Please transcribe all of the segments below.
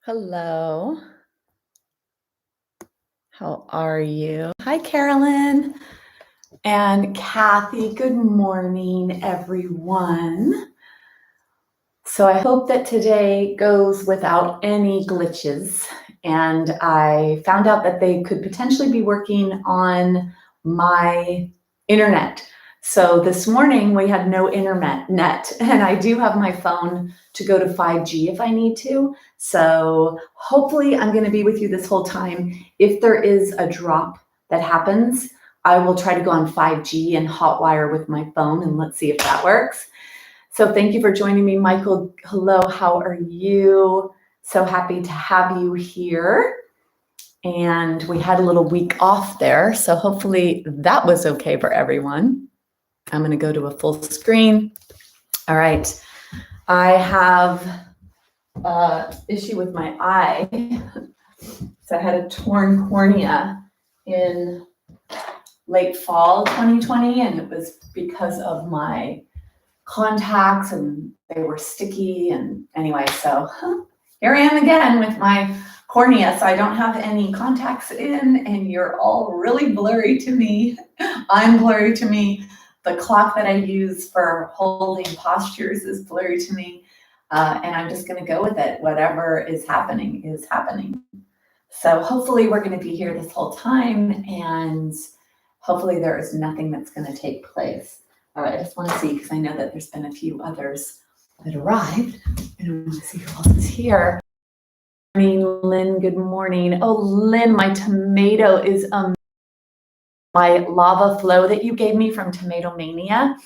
Hello. How are you? Hi, Carolyn and Kathy. Good morning, everyone. So I hope that today goes without any glitches. And I found out that they could potentially be working on my internet. So this morning we had no internet, and I do have my phone to go to 5G if I need to. So hopefully I'm going to be with you this whole time. If there is a drop that happens, I will try to go on 5G and hotwire with my phone, and let's see if that works. So thank you for joining me, Michael. Hello, how are you? So happy to have you here. And we had a little week off there, so hopefully that was okay for everyone. I'm going to go to a full screen. All right. I have an issue with my eye. So I had a torn cornea in late fall 2020, and it was because of my contacts and they were sticky. And anyway, so here I am again with my cornea. So I don't have any contacts in, and you're all really blurry to me. I'm blurry to me. The clock that I use for holding postures is blurry to me. And I'm just going to go with it. Whatever is happening is happening. So hopefully we're going to be here this whole time, and hopefully there is nothing that's going to take place. All right, I just want to see, because I know that there's been a few others that arrived, and I want to see who else is here. Good morning, Lynn. Good morning. Oh, Lynn, my tomato is my lava flow that you gave me from Tomato Mania.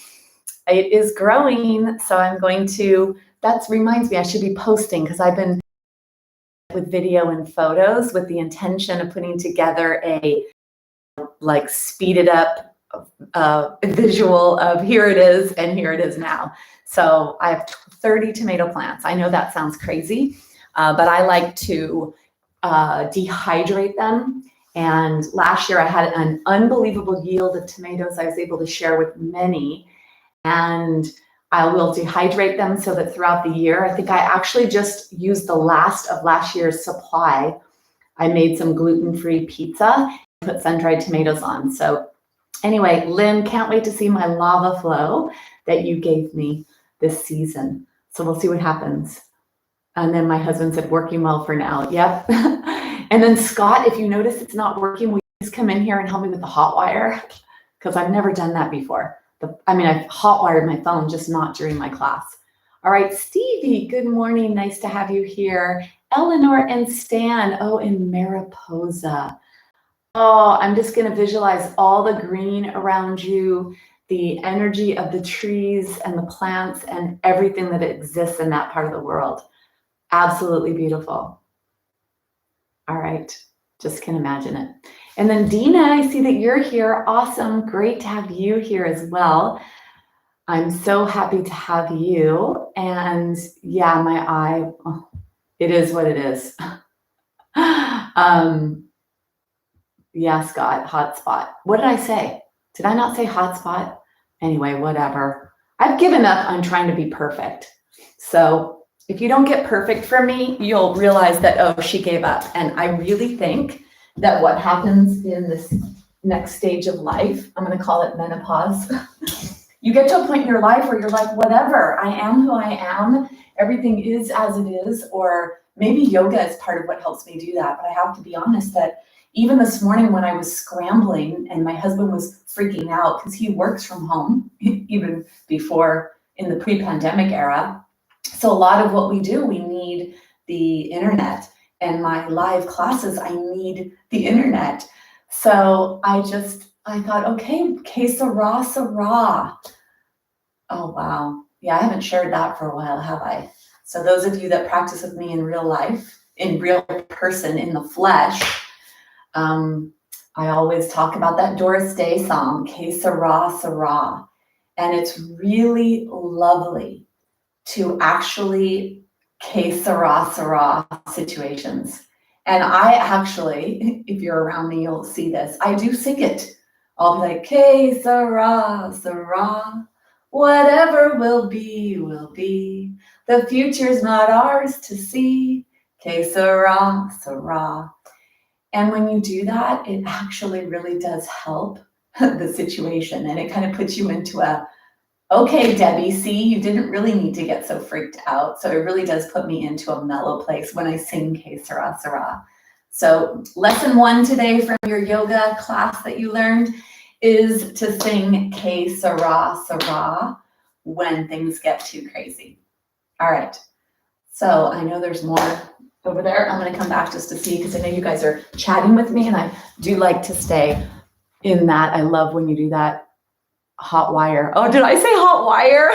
It is growing, so I'm going to, that reminds me I should be posting, because I've been with video and photos with the intention of putting together a like speeded up visual of here it is and here it is now. So I have 30 tomato plants. I know that sounds crazy, but I like to dehydrate them. And last year I had an unbelievable yield of tomatoes I was able to share with many. And I will dehydrate them so that throughout the year, I think I actually just used the last of last year's supply. I made some gluten-free pizza, put sun-dried tomatoes on. So anyway, Lynn, can't wait to see my lava flow that you gave me this season. So we'll see what happens. And then my husband said, working well for now. Yep. And then Scott, if you notice it's not working, will you please come in here and help me with the hot wire? Because I've never done that before. I've hot wired my phone, just not during my class. All right, Stevie, good morning. Nice to have you here. Eleanor and Stan, oh, in Mariposa. Oh, I'm just going to visualize all the green around you, the energy of the trees and the plants and everything that exists in that part of the world. Absolutely beautiful. All right, just can imagine it. And then Dina, I see that you're here. Awesome, great to have you here as well. I'm so happy to have you. And yeah, my eye, oh, it is what it is. Yeah, Scott, hotspot. What did I say? Did I not say hotspot? Anyway, whatever. I've given up on trying to be perfect. So if you don't get perfect from me, you'll realize that, oh, she gave up. And I really think that what happens in this next stage of life, I'm going to call it menopause. You get to a point in your life where you're like, whatever, I am who I am. Everything is as it is. Or maybe yoga is part of what helps me do that. But I have to be honest that even this morning when I was scrambling and my husband was freaking out because he works from home, even before in the pre-pandemic era. So a lot of what we do, we need the internet. And my live classes, I need the internet. So I thought, okay, que sera, sera. Oh, wow. Yeah, I haven't shared that for a while, have I? So those of you that practice with me in real life, in real person, in the flesh, I always talk about that Doris Day song, Que Sera, Sera. And it's really lovely to actually Que Sera, Sera situations. And I actually, if you're around me, you'll see this. I do sing it. I'll be like, Que Sera, Sera. Whatever will be, will be. The future's not ours to see. Que sera, sera. And when you do that, it actually really does help the situation. And it kind of puts you into a, okay, Debbie, see, you didn't really need to get so freaked out. So it really does put me into a mellow place when I sing Que sera, sera. So lesson 1 today from your yoga class that you learned is to sing Que sera, sera when things get too crazy. All right. So I know there's more over there. I'm going to come back just to see, because I know you guys are chatting with me and I do like to stay in that. I love when you do that hot wire. Oh, did I say hot wire?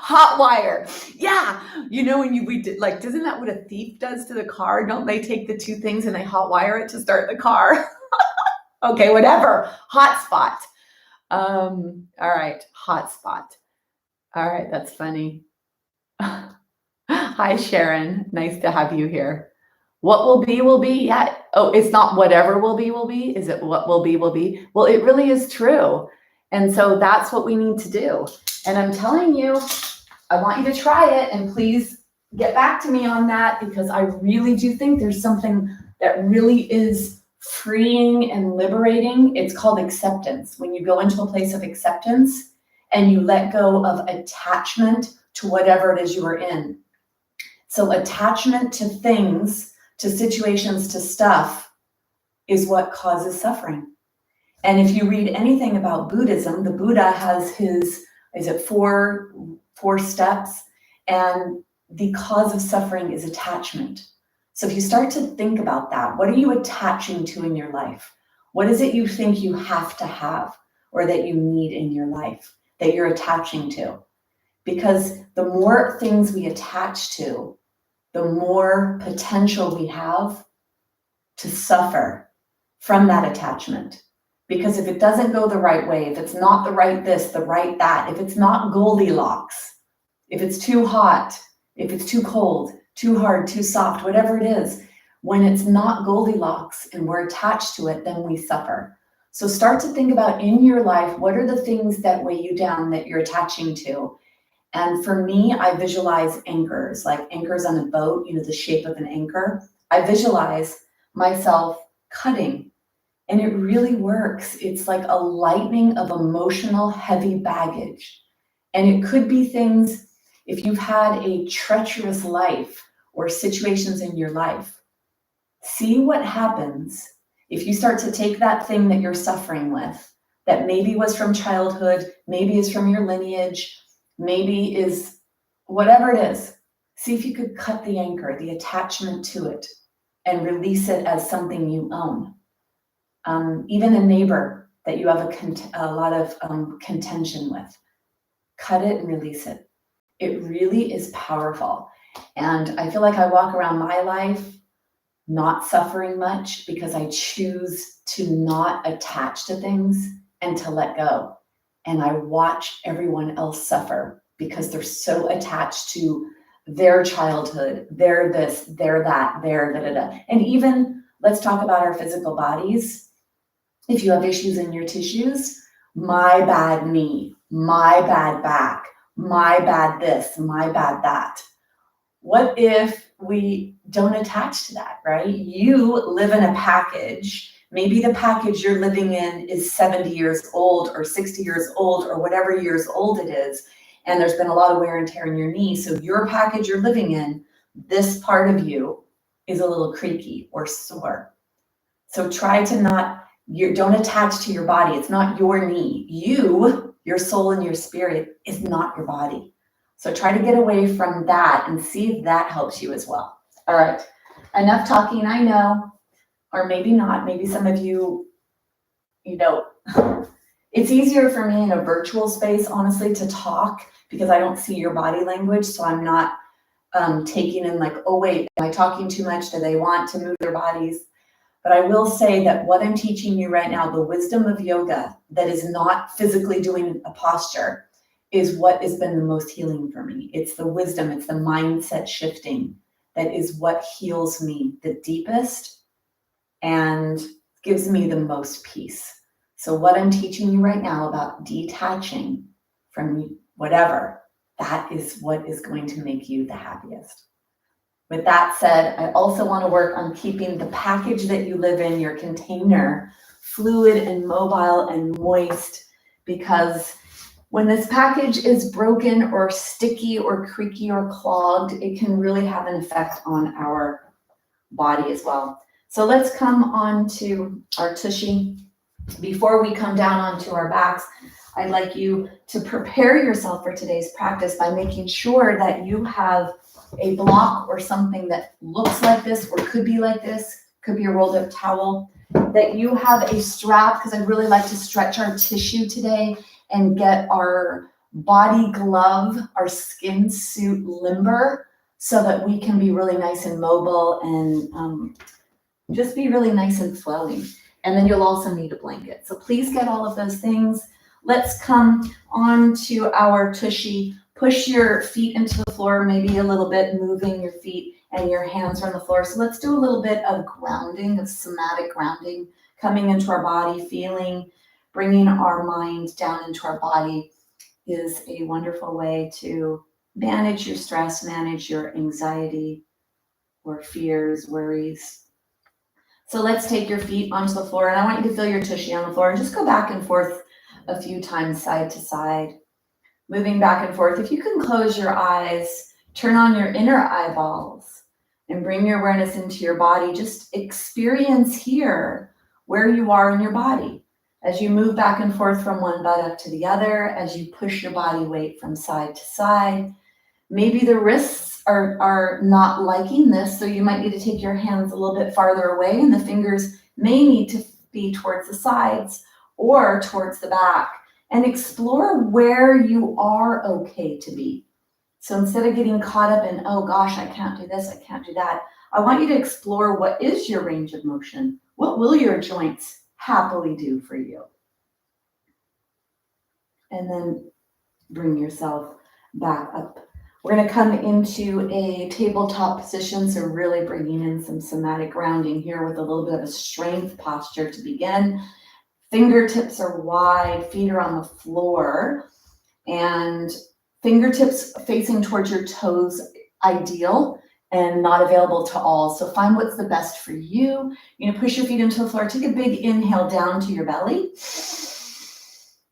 Hot wire. Yeah. You know, when we did, like, isn't that what a thief does to the car? Don't they take the 2 things and they hot wire it to start the car? Okay, whatever. Hot spot. All right. Hot spot. All right. That's funny. Hi, Sharon. Nice to have you here. What will be, will be. Yeah. Oh, it's not whatever will be, will be. Is it what will be, will be? Well, it really is true. And so that's what we need to do. And I'm telling you, I want you to try it, and please get back to me on that, because I really do think there's something that really is freeing and liberating. It's called acceptance. When you go into a place of acceptance and you let go of attachment to whatever it is you are in. So attachment to things, to situations, to stuff is what causes suffering. And if you read anything about Buddhism, the Buddha has his, is it four steps? And the cause of suffering is attachment. So if you start to think about that, what are you attaching to in your life? What is it you think you have to have or that you need in your life that you're attaching to? Because the more things we attach to, the more potential we have to suffer from that attachment. Because if it doesn't go the right way, if it's not the right this, the right that, if it's not Goldilocks, if it's too hot, if it's too cold, too hard, too soft, whatever it is, when it's not Goldilocks and we're attached to it, then we suffer. So start to think about in your life, what are the things that weigh you down that you're attaching to? And for me, I visualize anchors, like anchors on a boat, you know, the shape of an anchor. I visualize myself cutting, and it really works. It's like a lightening of emotional heavy baggage. And it could be things, if you've had a treacherous life or situations in your life, see what happens if you start to take that thing that you're suffering with, that maybe was from childhood, maybe is from your lineage, maybe is whatever it is. See if you could cut the anchor, the attachment to it, and release it as something you own. Even a neighbor that you have a lot of contention with, cut it and release it. It really is powerful. And I feel like I walk around my life not suffering much because I choose to not attach to things and to let go. And I watch everyone else suffer because they're so attached to their childhood, their this, their that, their da-da-da. And even, let's talk about our physical bodies. If you have issues in your tissues, my bad knee, my bad back, my bad this, my bad that. What if we don't attach to that, right? You live in a package. Maybe the package you're living in is 70 years old or 60 years old or whatever years old it is. And there's been a lot of wear and tear in your knee. So your package you're living in, this part of you is a little creaky or sore. So try to not, don't attach to your body. It's not your knee. You, your soul and your spirit is not your body. So try to get away from that and see if that helps you as well. All right, enough talking, I know, or maybe not. Maybe some of you, it's easier for me in a virtual space, honestly, to talk because I don't see your body language. So I'm not taking in like, oh, wait, am I talking too much? Do they want to move their bodies? But I will say that what I'm teaching you right now, the wisdom of yoga that is not physically doing a posture, is what has been the most healing for me. It's the wisdom, it's the mindset shifting that is what heals me the deepest and gives me the most peace. So what I'm teaching you right now about detaching from whatever, that is what is going to make you the happiest. With that said, I also want to work on keeping the package that you live in, your container, fluid and mobile and moist, because when this package is broken or sticky or creaky or clogged, it can really have an effect on our body as well. So let's come on to our tushy. Before we come down onto our backs, I'd like you to prepare yourself for today's practice by making sure that you have a block or something that looks like this or could be like this, could be a rolled up towel, that you have a strap, because I'd really like to stretch our tissue today and get our body glove, our skin suit limber, so that we can be really nice and mobile and just be really nice and flowing. And then you'll also need a blanket. So please get all of those things. Let's come on to our tushy. Push your feet into the floor, maybe a little bit, moving your feet and your hands are on the floor. So let's do a little bit of grounding, of somatic grounding, coming into our body, feeling, bringing our mind down into our body is a wonderful way to manage your stress, manage your anxiety or fears, worries. So let's take your feet onto the floor, and I want you to feel your tushy on the floor and just go back and forth a few times, side to side, moving back and forth. If you can close your eyes, turn on your inner eyeballs and bring your awareness into your body. Just experience here where you are in your body as you move back and forth from one buttock to the other, as you push your body weight from side to side. Maybe the wrists are not liking this, so you might need to take your hands a little bit farther away, and the fingers may need to be towards the sides or towards the back, and explore where you are okay to be. So instead of getting caught up in, oh gosh, I can't do this, I can't do that, I want you to explore what is your range of motion. What will your joints happily do for you? And then bring yourself back up. We're going to come into a tabletop position, so really bringing in some somatic grounding here with a little bit of a strength posture to begin. Fingertips are wide, feet are on the floor, and fingertips facing towards your toes, ideal and not available to all. So find what's the best for you. You're going to push your feet into the floor. Take a big inhale down to your belly.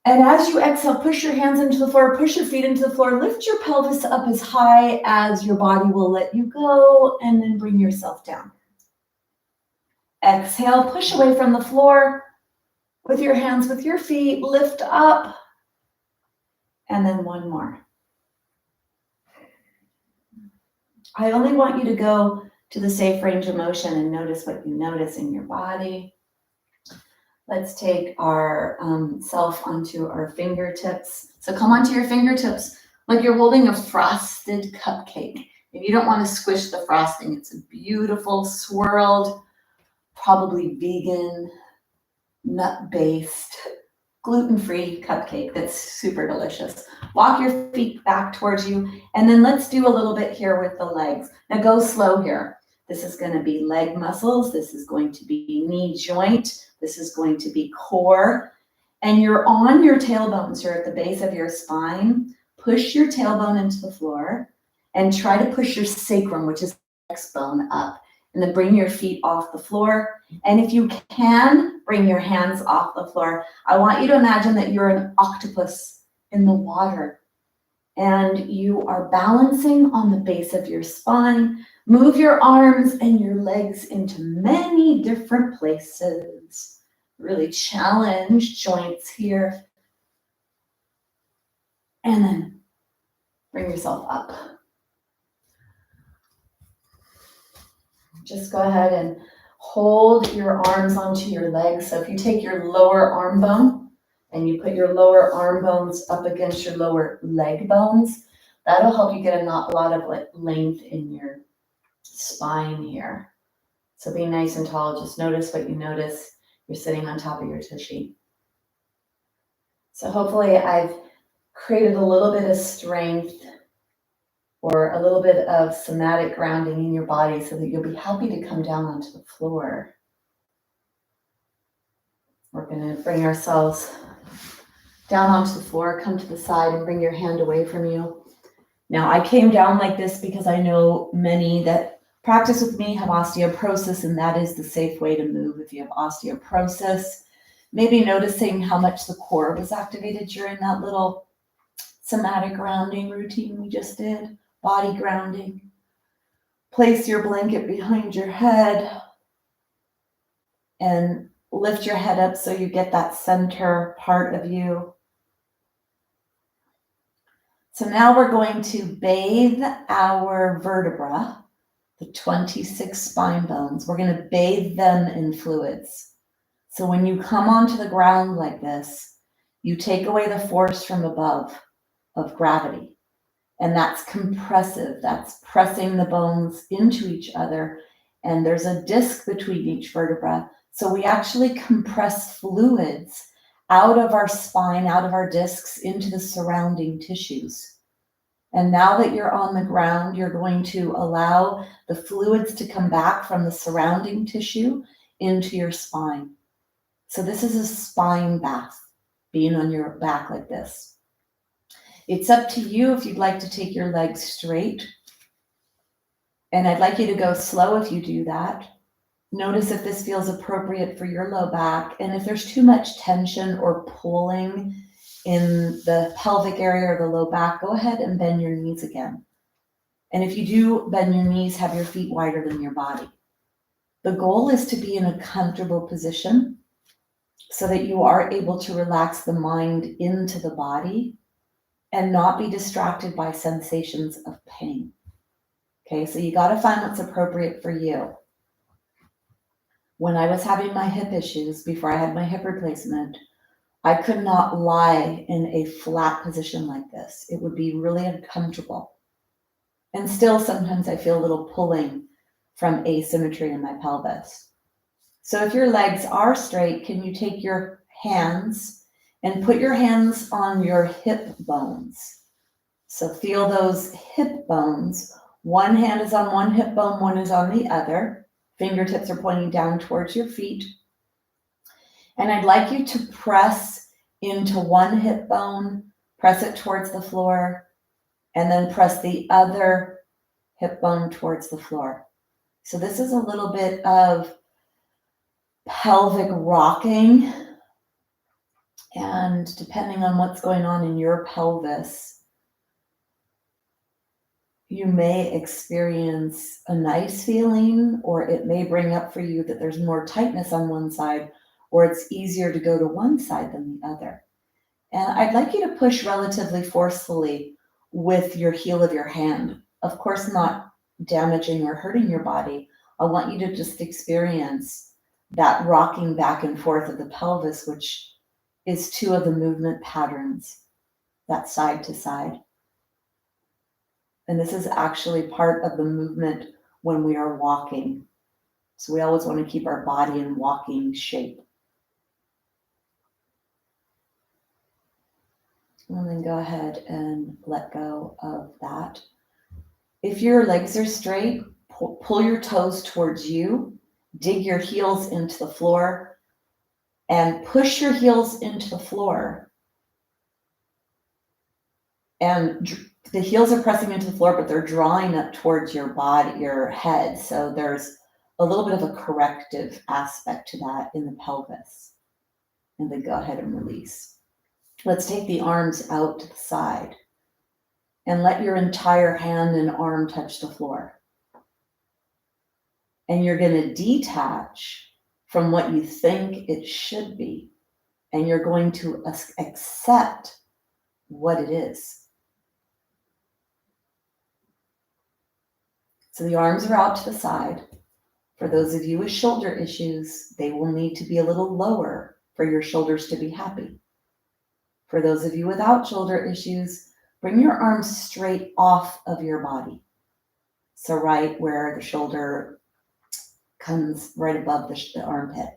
And as you exhale, push your hands into the floor, push your feet into the floor, lift your pelvis up as high as your body will let you go, and then bring yourself down. Exhale, push away from the floor with your hands, with your feet, lift up, and then one more. I only want you to go to the safe range of motion and notice what you notice in your body. Let's take our self onto our fingertips. So come onto your fingertips like you're holding a frosted cupcake. If you don't want to squish the frosting, it's a beautiful swirled, probably vegan, nut-based, gluten-free cupcake that's super delicious. Walk your feet back towards you, and then let's do a little bit here with the legs. Now go slow here. This is going to be leg muscles. This is going to be knee joint. This is going to be core. And you're on your tailbones. You're at the base of your spine. Push your tailbone into the floor and try to push your sacrum, which is the next bone, up. And then bring your feet off the floor. And if you can, bring your hands off the floor. I want you to imagine that you're an octopus in the water. And you are balancing on the base of your spine. Move your arms and your legs into many different places. Really challenge joints here. And then bring yourself up. Just go ahead and hold your arms onto your legs. So if you take your lower arm bone and you put your lower arm bones up against your lower leg bones, that'll help you get a lot of length in your spine here. So be nice and tall. Just notice what you notice. You're sitting on top of your tushy. So hopefully I've created a little bit of strength or a little bit of somatic grounding in your body so that you'll be happy to come down onto the floor. We're going to bring ourselves down onto the floor, come to the side and bring your hand away from you. Now I came down like this because I know many that practice with me have osteoporosis, and that is the safe way to move if you have osteoporosis. Maybe noticing how much the core was activated during that little somatic grounding routine we just did, body grounding. Place your blanket behind your head and lift your head up so you get that center part of you. So now we're going to bathe our vertebra, the 26 spine bones. We're going to bathe them in fluids. So when you come onto the ground like this, you take away the force from above of gravity. And that's compressive. That's pressing the bones into each other. And there's a disc between each vertebra. So we actually compress fluids out of our spine, out of our discs, into the surrounding tissues. And now that you're on the ground, you're going to allow the fluids to come back from the surrounding tissue into your spine. So this is a spine bath, being on your back like this. It's up to you if you'd like to take your legs straight. And I'd like you to go slow if you do that. Notice if this feels appropriate for your low back. And if there's too much tension or pulling in the pelvic area or the low back, go ahead and bend your knees again. And if you do bend your knees, have your feet wider than your body. The goal is to be in a comfortable position so that you are able to relax the mind into the body and not be distracted by sensations of pain. Okay, so you got to find what's appropriate for you. When I was having my hip issues, before I had my hip replacement, I could not lie in a flat position like this. It would be really uncomfortable. And still, sometimes I feel a little pulling from asymmetry in my pelvis. So if your legs are straight, can you take your hands and put your hands on your hip bones? So feel those hip bones. One hand is on one hip bone, one is on the other. Fingertips are pointing down towards your feet. And I'd like you to press into one hip bone, press it towards the floor, and then press the other hip bone towards the floor. So this is a little bit of pelvic rocking. And depending on what's going on in your pelvis, you may experience a nice feeling, or it may bring up for you that there's more tightness on one side, or it's easier to go to one side than the other. And I'd like you to push relatively forcefully with your heel of your hand. Of course, not damaging or hurting your body. I want you to just experience that rocking back and forth of the pelvis, which is two of the movement patterns, that side to side. And this is actually part of the movement when we are walking. So we always want to keep our body in walking shape. And then go ahead and let go of that. If your legs are straight, pull your toes towards you, dig your heels into the floor, and push your heels into the floor. And the heels are pressing into the floor, but they're drawing up towards your body, your head. So there's a little bit of a corrective aspect to that in the pelvis. And then go ahead and release. Let's take the arms out to the side and let your entire hand and arm touch the floor. And you're going to detach from what you think it should be. And you're going to accept what it is. So the arms are out to the side. For those of you with shoulder issues, they will need to be a little lower for your shoulders to be happy. For those of you without shoulder issues, bring your arms straight off of your body. So right where the shoulder comes right above the armpit.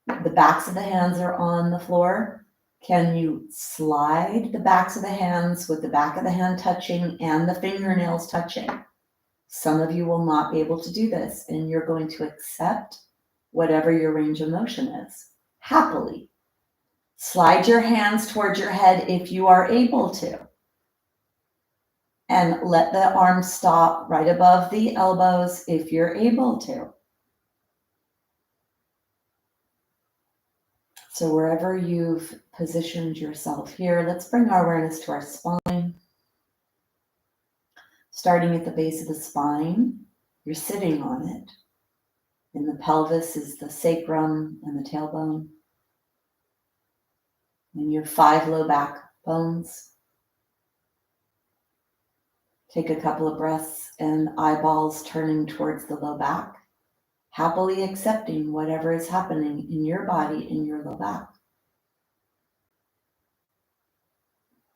The backs of the hands are on the floor. Can you slide the backs of the hands with the back of the hand touching and the fingernails touching? Some of you will not be able to do this, and you're going to accept whatever your range of motion is, happily. Slide your hands towards your head if you are able to. And let the arms stop right above the elbows if you're able to. So wherever you've positioned yourself here, let's bring our awareness to our spine. Starting at the base of the spine, you're sitting on it. In the pelvis is the sacrum and the tailbone. And your 5 low back bones. Take a couple of breaths and eyeballs turning towards the low back, happily accepting whatever is happening in your body in your low back.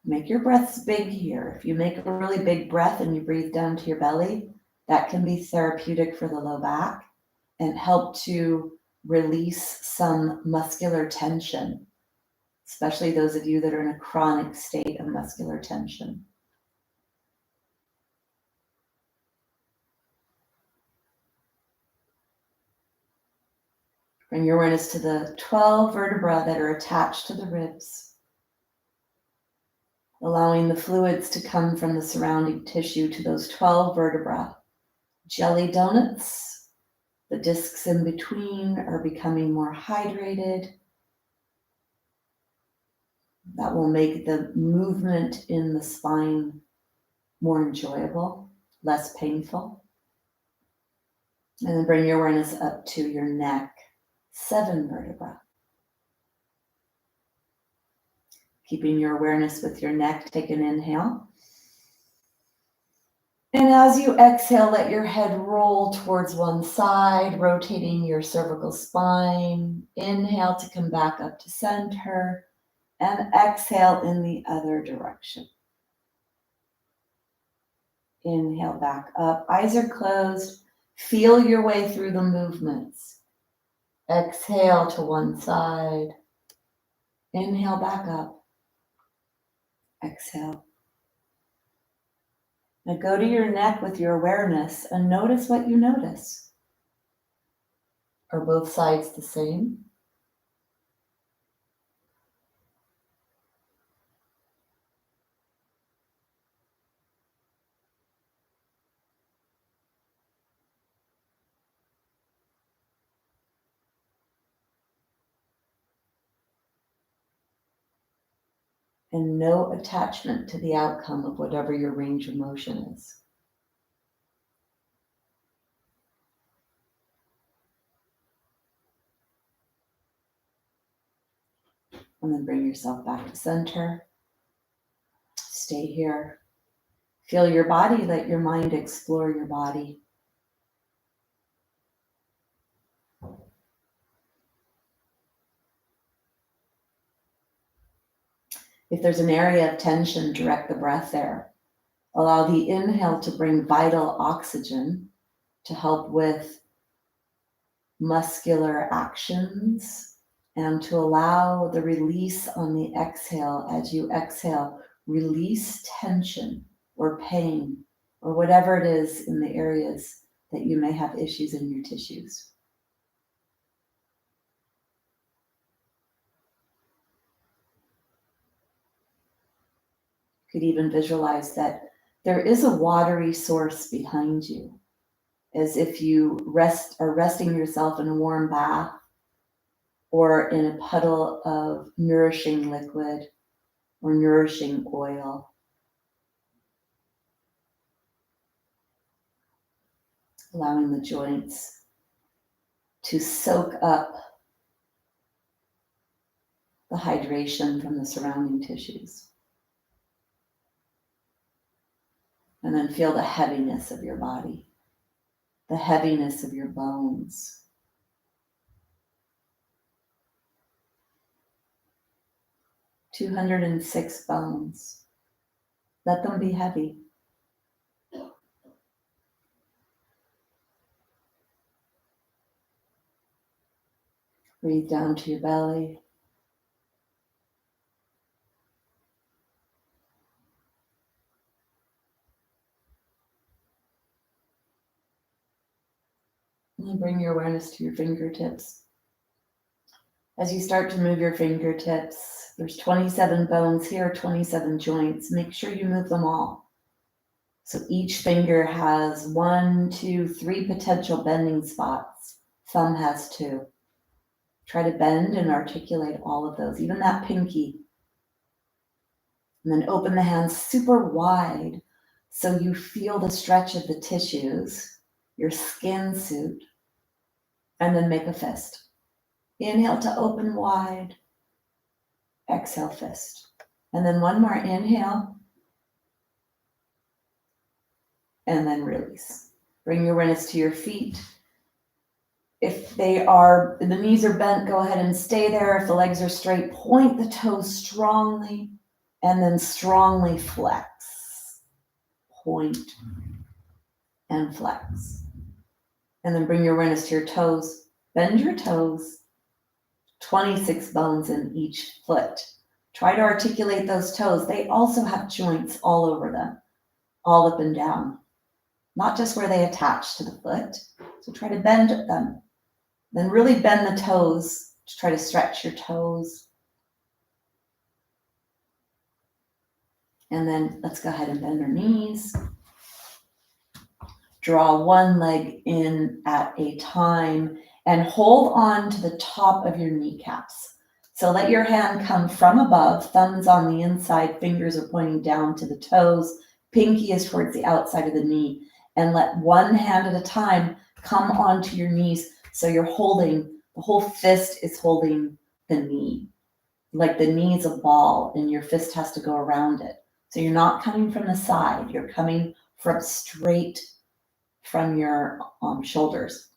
Make your breaths big here. If you make a really big breath and you breathe down to your belly, that can be therapeutic for the low back and help to release some muscular tension, especially those of you that are in a chronic state of muscular tension. Bring your awareness to the 12 vertebrae that are attached to the ribs, allowing the fluids to come from the surrounding tissue to those 12 vertebrae. Jelly donuts, the discs in between are becoming more hydrated. That will make the movement in the spine more enjoyable, less painful. And then bring your awareness up to your neck, 7 vertebrae. Keeping your awareness with your neck, take an inhale. And as you exhale, let your head roll towards one side, rotating your cervical spine. Inhale to come back up to center, and exhale in the other direction. Inhale back up, eyes are closed. Feel your way through the movements. Exhale to one side. Inhale back up. Exhale. Now go to your neck with your awareness and notice what you notice. Are both sides the same? And no attachment to the outcome of whatever your range of motion is. And then bring yourself back to center. Stay here. Feel your body, let your mind explore your body. If there's an area of tension, direct the breath there. Allow the inhale to bring vital oxygen to help with muscular actions and to allow the release on the exhale. As you exhale, release tension or pain or whatever it is in the areas that you may have issues in your tissues. You could even visualize that there is a watery source behind you, as if you are resting yourself in a warm bath or in a puddle of nourishing liquid or nourishing oil. Allowing the joints to soak up the hydration from the surrounding tissues. And then feel the heaviness of your body, the heaviness of your bones. "206 bones. Let them be heavy. Breathe down to your belly. And then bring your awareness to your fingertips. As you start to move your fingertips, there's 27 bones here, 27 joints. Make sure you move them all. So each finger has 1, 2, 3 potential bending spots. Thumb has 2. Try to bend and articulate all of those, even that pinky. And then open the hands super wide so you feel the stretch of the tissues, your skin suit, and then make a fist. Inhale to open wide, exhale fist. And then one more inhale, and then release. Bring your awareness to your feet. If the knees are bent, go ahead and stay there. If the legs are straight, point the toes strongly, and then strongly flex. Point and flex. And then bring your awareness to your toes. Bend your toes. 26 bones in each foot. Try to articulate those toes. They also have joints all over them, all up and down, not just where they attach to the foot. So try to bend them. Then really bend the toes to try to stretch your toes. And then let's go ahead and bend our knees. Draw one leg in at a time and hold on to the top of your kneecaps. So let your hand come from above, thumbs on the inside, fingers are pointing down to the toes, pinky is towards the outside of the knee, and let one hand at a time come onto your knees so you're holding, the whole fist is holding the knee. Like the knee is a ball and your fist has to go around it. So you're not coming from the side, you're coming from straight from your shoulders.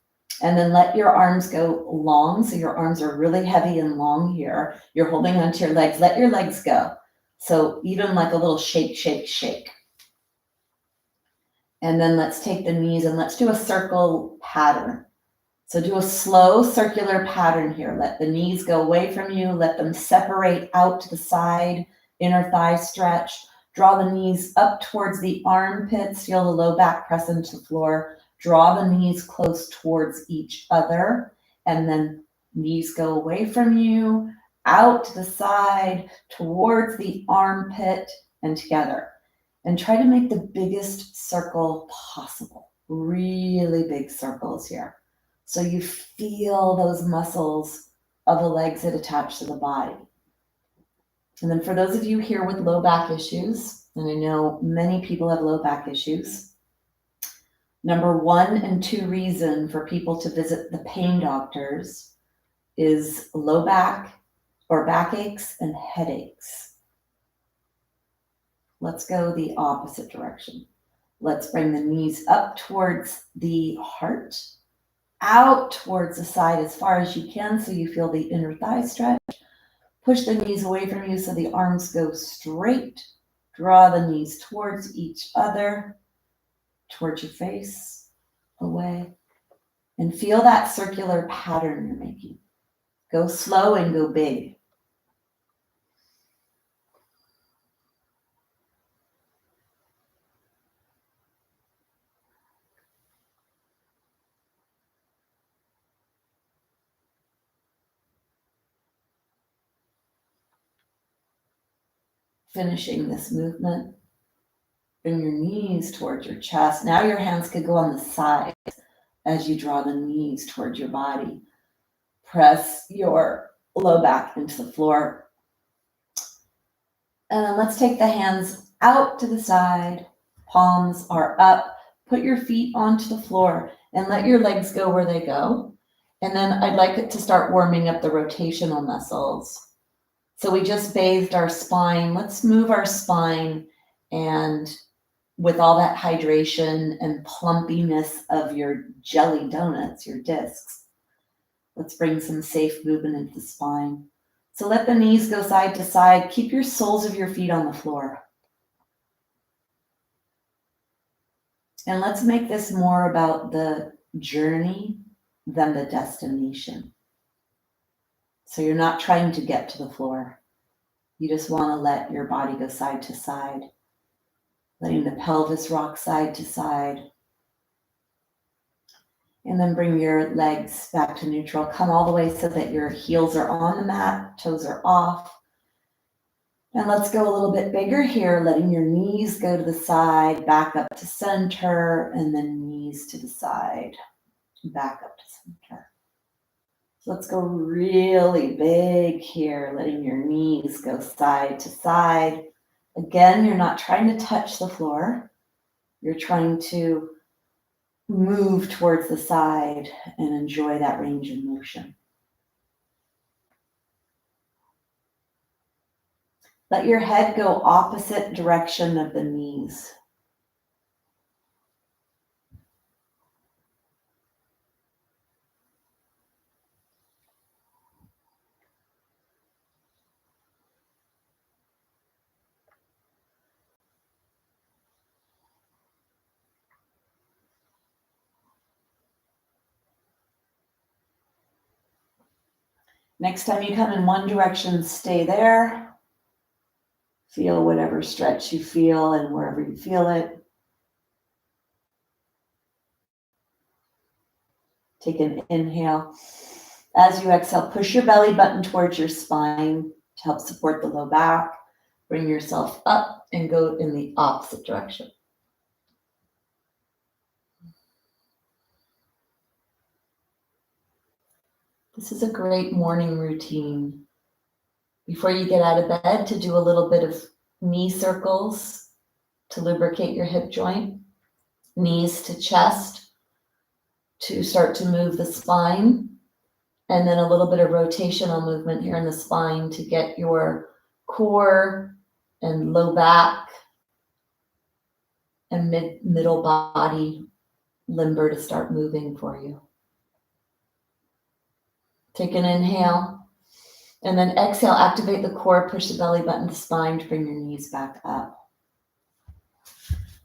And then let your arms go long. So your arms are really heavy and long here. You're holding onto your legs. Let your legs go. So even like a little shake, shake, shake. And then let's take the knees and let's do a circle pattern. So do a slow circular pattern here. Let the knees go away from you. Let them separate out to the side, inner thigh stretch. Draw the knees up towards the armpits. Feel the low back press into the floor. Draw the knees close towards each other. And then knees go away from you, out to the side, towards the armpit, and together. And try to make the biggest circle possible. Really big circles here. So you feel those muscles of the legs that attach to the body. And then for those of you here with low back issues, and I know many people have low back issues, number 1 and 2 reason for people to visit the pain doctors is low back or backaches and headaches. Let's go the opposite direction. Let's bring the knees up towards the heart, out towards the side as far as you can so you feel the inner thigh stretch. Push the knees away from you so the arms go straight. Draw the knees towards each other, towards your face, away. And feel that circular pattern you're making. Go slow and go big. Finishing this movement, bring your knees towards your chest. Now your hands could go on the sides as you draw the knees towards your body. Press your low back into the floor. And then let's take the hands out to the side. Palms are up. Put your feet onto the floor and let your legs go where they go. And then I'd like it to start warming up the rotational muscles. So we just bathed our spine. Let's move our spine, and with all that hydration and plumpiness of your jelly donuts, your discs, let's bring some safe movement into the spine. So let the knees go side to side. Keep your soles of your feet on the floor. And let's make this more about the journey than the destination. So you're not trying to get to the floor. You just want to let your body go side to side, letting the pelvis rock side to side. And then bring your legs back to neutral. Come all the way so that your heels are on the mat, toes are off. And let's go a little bit bigger here, letting your knees go to the side, back up to center, and then knees to the side, back up to center. So let's go really big here, letting your knees go side to side. Again, you're not trying to touch the floor. You're trying to move towards the side and enjoy that range of motion. Let your head go opposite direction of the knees. Next time you come in one direction, stay there. Feel whatever stretch you feel and wherever you feel it. Take an inhale. As you exhale, push your belly button towards your spine to help support the low back. Bring yourself up and go in the opposite direction. This is a great morning routine. Before you get out of bed, to do a little bit of knee circles to lubricate your hip joint, knees to chest to start to move the spine, and then a little bit of rotational movement here in the spine to get your core and low back and middle body limber to start moving for you. Take an inhale, and then exhale, activate the core, push the belly button to the spine to bring your knees back up.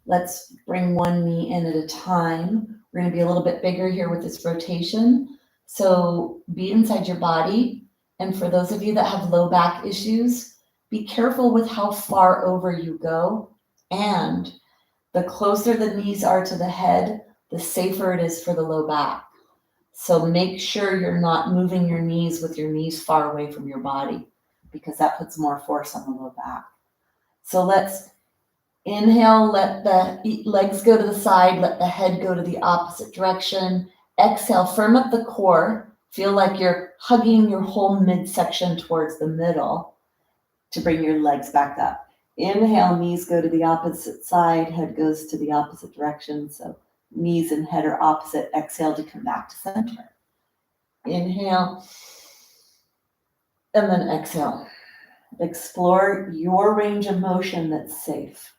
Let's bring one knee in at a time. We're going to be a little bit bigger here with this rotation. So be inside your body. And for those of you that have low back issues, be careful with how far over you go. And the closer the knees are to the head, the safer it is for the low back. So make sure you're not moving your knees with your knees far away from your body, because that puts more force on the low back. So let's inhale, let the legs go to the side, let the head go to the opposite direction. Exhale, firm up the core. Feel like you're hugging your whole midsection towards the middle to bring your legs back up. Inhale, knees go to the opposite side, head goes to the opposite direction. So knees and head are opposite. Exhale to come back to center. Inhale, and then exhale. Explore your range of motion that's safe.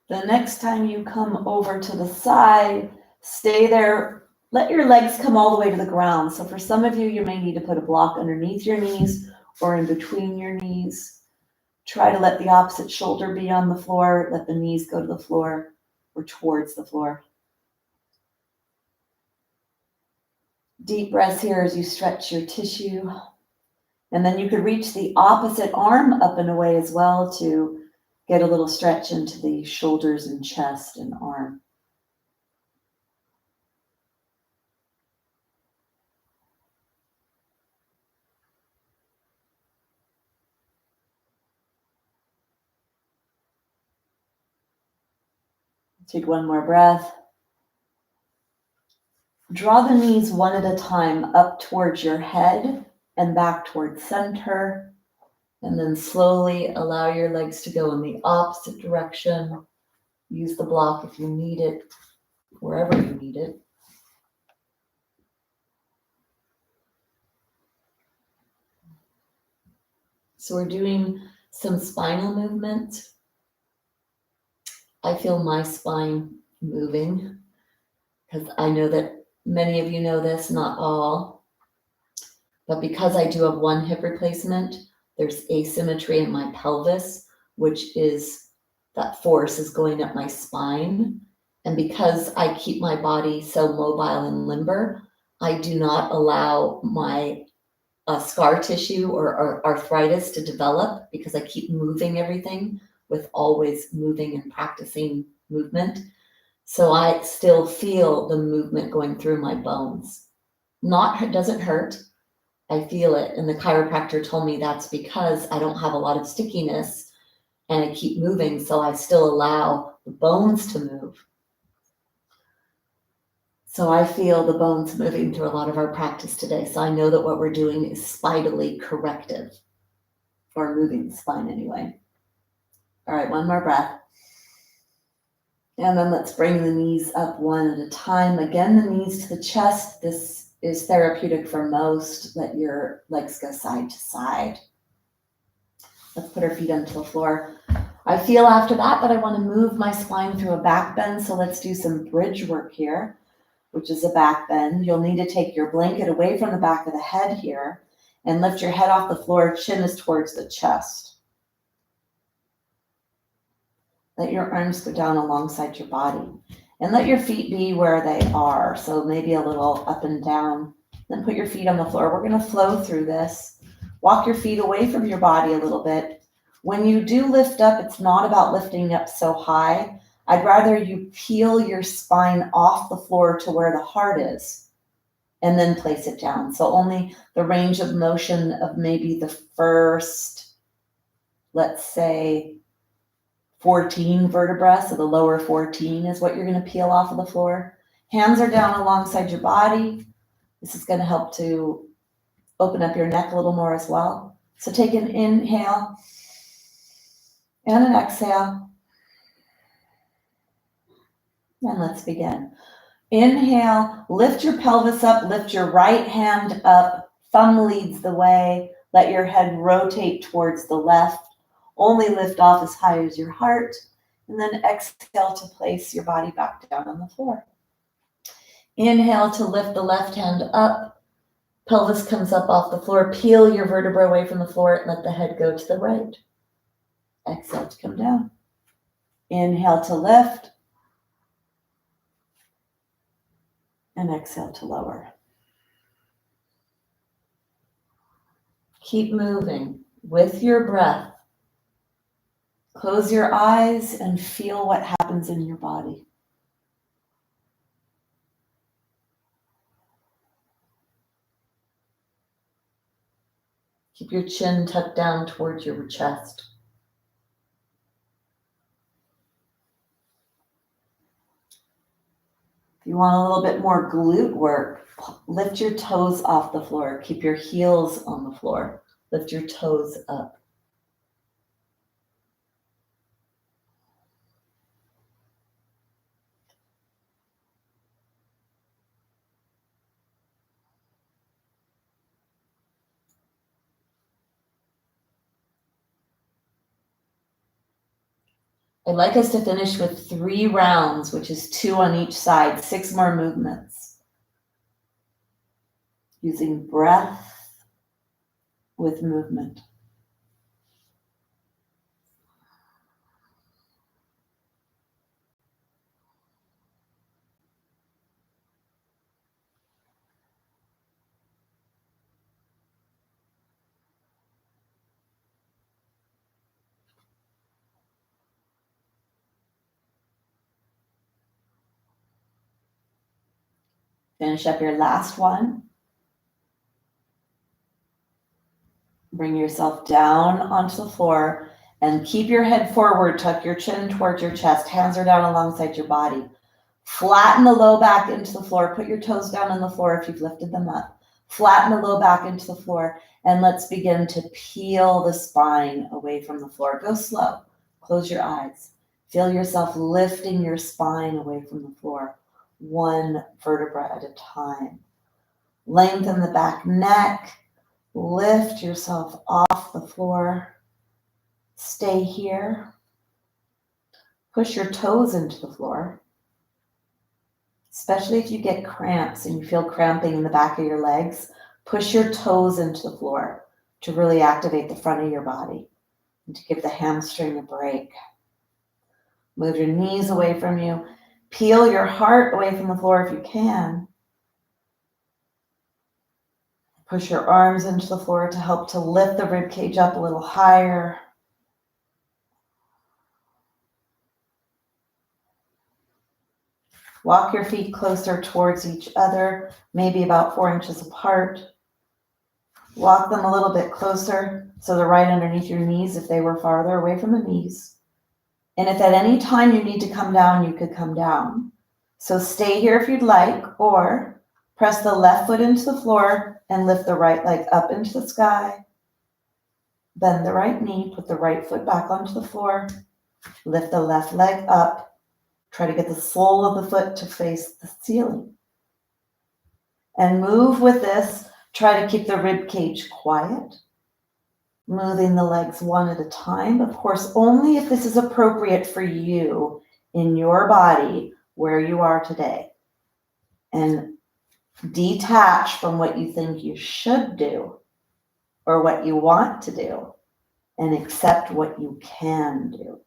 The next time you come over to the side, stay there. Let your legs come all the way to the ground. So for some of you, you may need to put a block underneath your knees or in between your knees. Try to let the opposite shoulder be on the floor. Let the knees go to the floor or towards the floor. Deep breaths here as you stretch your tissue. And then you could reach the opposite arm up and away as well to get a little stretch into the shoulders and chest and arm. Take one more breath. Draw the knees one at a time up towards your head and back towards center. And then slowly allow your legs to go in the opposite direction. Use the block if you need it, wherever you need it. So we're doing some spinal movement. I feel my spine moving because I know that many of you know this, not all. But because I do have one hip replacement, there's asymmetry in my pelvis, which is that force is going up my spine. And because I keep my body so mobile and limber, I do not allow my scar tissue or arthritis to develop because I keep moving everything with always moving and practicing movement. So I still feel the movement going through my bones. It doesn't hurt. I feel it. And the chiropractor told me that's because I don't have a lot of stickiness and I keep moving. So I still allow the bones to move. So I feel the bones moving through a lot of our practice today. So I know that what we're doing is spinally corrective, or moving the spine anyway. All right, one more breath. And then let's bring the knees up one at a time. Again, the knees to the chest. This is therapeutic for most. Let your legs go side to side. Let's put our feet onto the floor. I feel after that I want to move my spine through a back bend. So let's do some bridge work here, which is a back bend. You'll need to take your blanket away from the back of the head here and lift your head off the floor. Chin is towards the chest. Let your arms go down alongside your body and let your feet be where they are. So maybe a little up and down. Then put your feet on the floor. We're going to flow through this. Walk your feet away from your body a little bit. When you do lift up, it's not about lifting up so high. I'd rather you peel your spine off the floor to where the heart is and then place it down. So only the range of motion of maybe the first, let's say, 14 vertebrae, so the lower 14 is what you're going to peel off of the floor. Hands are down alongside your body. This is going to help to open up your neck a little more as well. So take an inhale and an exhale. And let's begin. Inhale, lift your pelvis up, lift your right hand up, thumb leads the way. Let your head rotate towards the left. Only lift off as high as your heart, and then exhale to place your body back down on the floor. Inhale to lift the left hand up, pelvis comes up off the floor, peel your vertebra away from the floor and let the head go to the right. Exhale to come down. Inhale to lift, and exhale to lower. Keep moving with your breath. Close your eyes and feel what happens in your body. Keep your chin tucked down towards your chest. If you want a little bit more glute work, lift your toes off the floor. Keep your heels on the floor. Lift your toes up. I'd like us to finish with 3 rounds, which is 2 on each side, 6 more movements. Using breath with movement. Finish up your last one. Bring yourself down onto the floor and keep your head forward. Tuck your chin towards your chest. Hands are down alongside your body. Flatten the low back into the floor. Put your toes down on the floor if you've lifted them up. Flatten the low back into the floor. And let's begin to peel the spine away from the floor. Go slow. Close your eyes. Feel yourself lifting your spine away from the floor. 1 vertebra at a time. Lengthen the back neck. Lift yourself off the floor. Stay here. Push your toes into the floor. Especially if you get cramps and you feel cramping in the back of your legs, push your toes into the floor to really activate the front of your body and to give the hamstring a break. Move your knees away from you. Peel your heart away from the floor if you can. Push your arms into the floor to help to lift the rib cage up a little higher. Walk your feet closer towards each other, maybe about 4 inches apart. Walk them a little bit closer so they're right underneath your knees if they were farther away from the knees. And if at any time you need to come down, you could come down. So stay here if you'd like, or press the left foot into the floor and lift the right leg up into the sky. Bend the right knee, put the right foot back onto the floor, lift the left leg up. Try to get the sole of the foot to face the ceiling. And move with this. Try to keep the rib cage quiet. Moving the legs one at a time. Of course, only if this is appropriate for you in your body where you are today. And detach from what you think you should do or what you want to do and accept what you can do.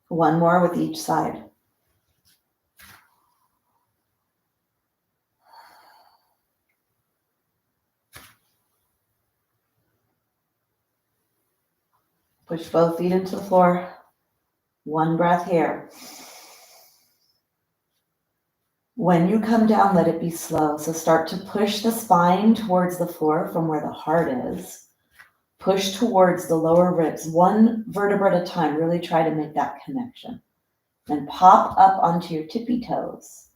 One more with each side. Push both feet into the floor. One breath here. When you come down, let it be slow. So start to push the spine towards the floor from where the heart is. Push towards the lower ribs, one vertebra at a time. Really try to make that connection. And pop up onto your tippy toes.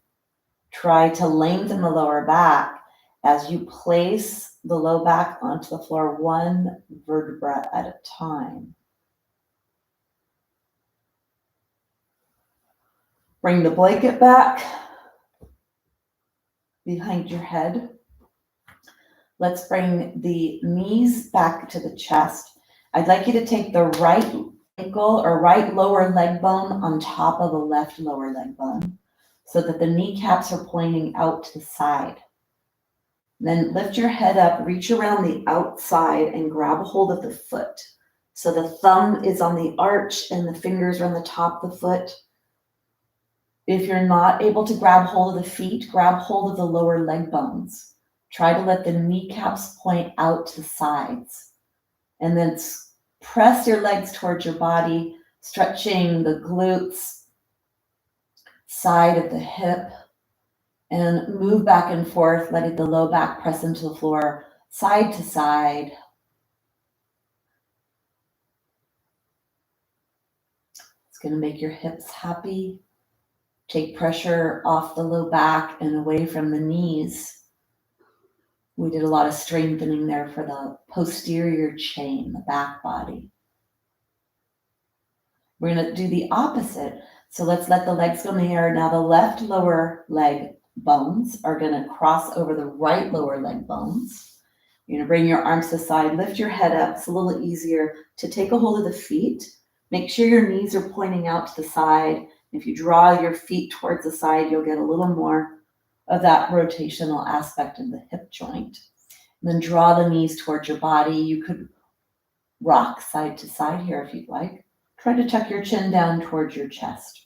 Try to lengthen the lower back as you place the low back onto the floor, one vertebra at a time. Bring the blanket back behind your head. Let's bring the knees back to the chest. I'd like you to take the right ankle or right lower leg bone on top of the left lower leg bone so that the kneecaps are pointing out to the side. Then lift your head up, reach around the outside and grab a hold of the foot. So the thumb is on the arch and the fingers are on the top of the foot. If you're not able to grab hold of the feet, grab hold of the lower leg bones. Try to let the kneecaps point out to the sides. And then press your legs towards your body, stretching the glutes, side of the hip, and move back and forth, letting the low back press into the floor, side to side. It's going to make your hips happy. Take pressure off the low back and away from the knees. We did a lot of strengthening there for the posterior chain, the back body. We're going to do the opposite. So let's let the legs go in the air. Now the left lower leg bones are going to cross over the right lower leg bones. You're going to bring your arms to the side, lift your head up. It's a little easier to take a hold of the feet. Make sure your knees are pointing out to the side. If you draw your feet towards the side, you'll get a little more of that rotational aspect in the hip joint. And then draw the knees towards your body. You could rock side to side here if you'd like. Try to tuck your chin down towards your chest.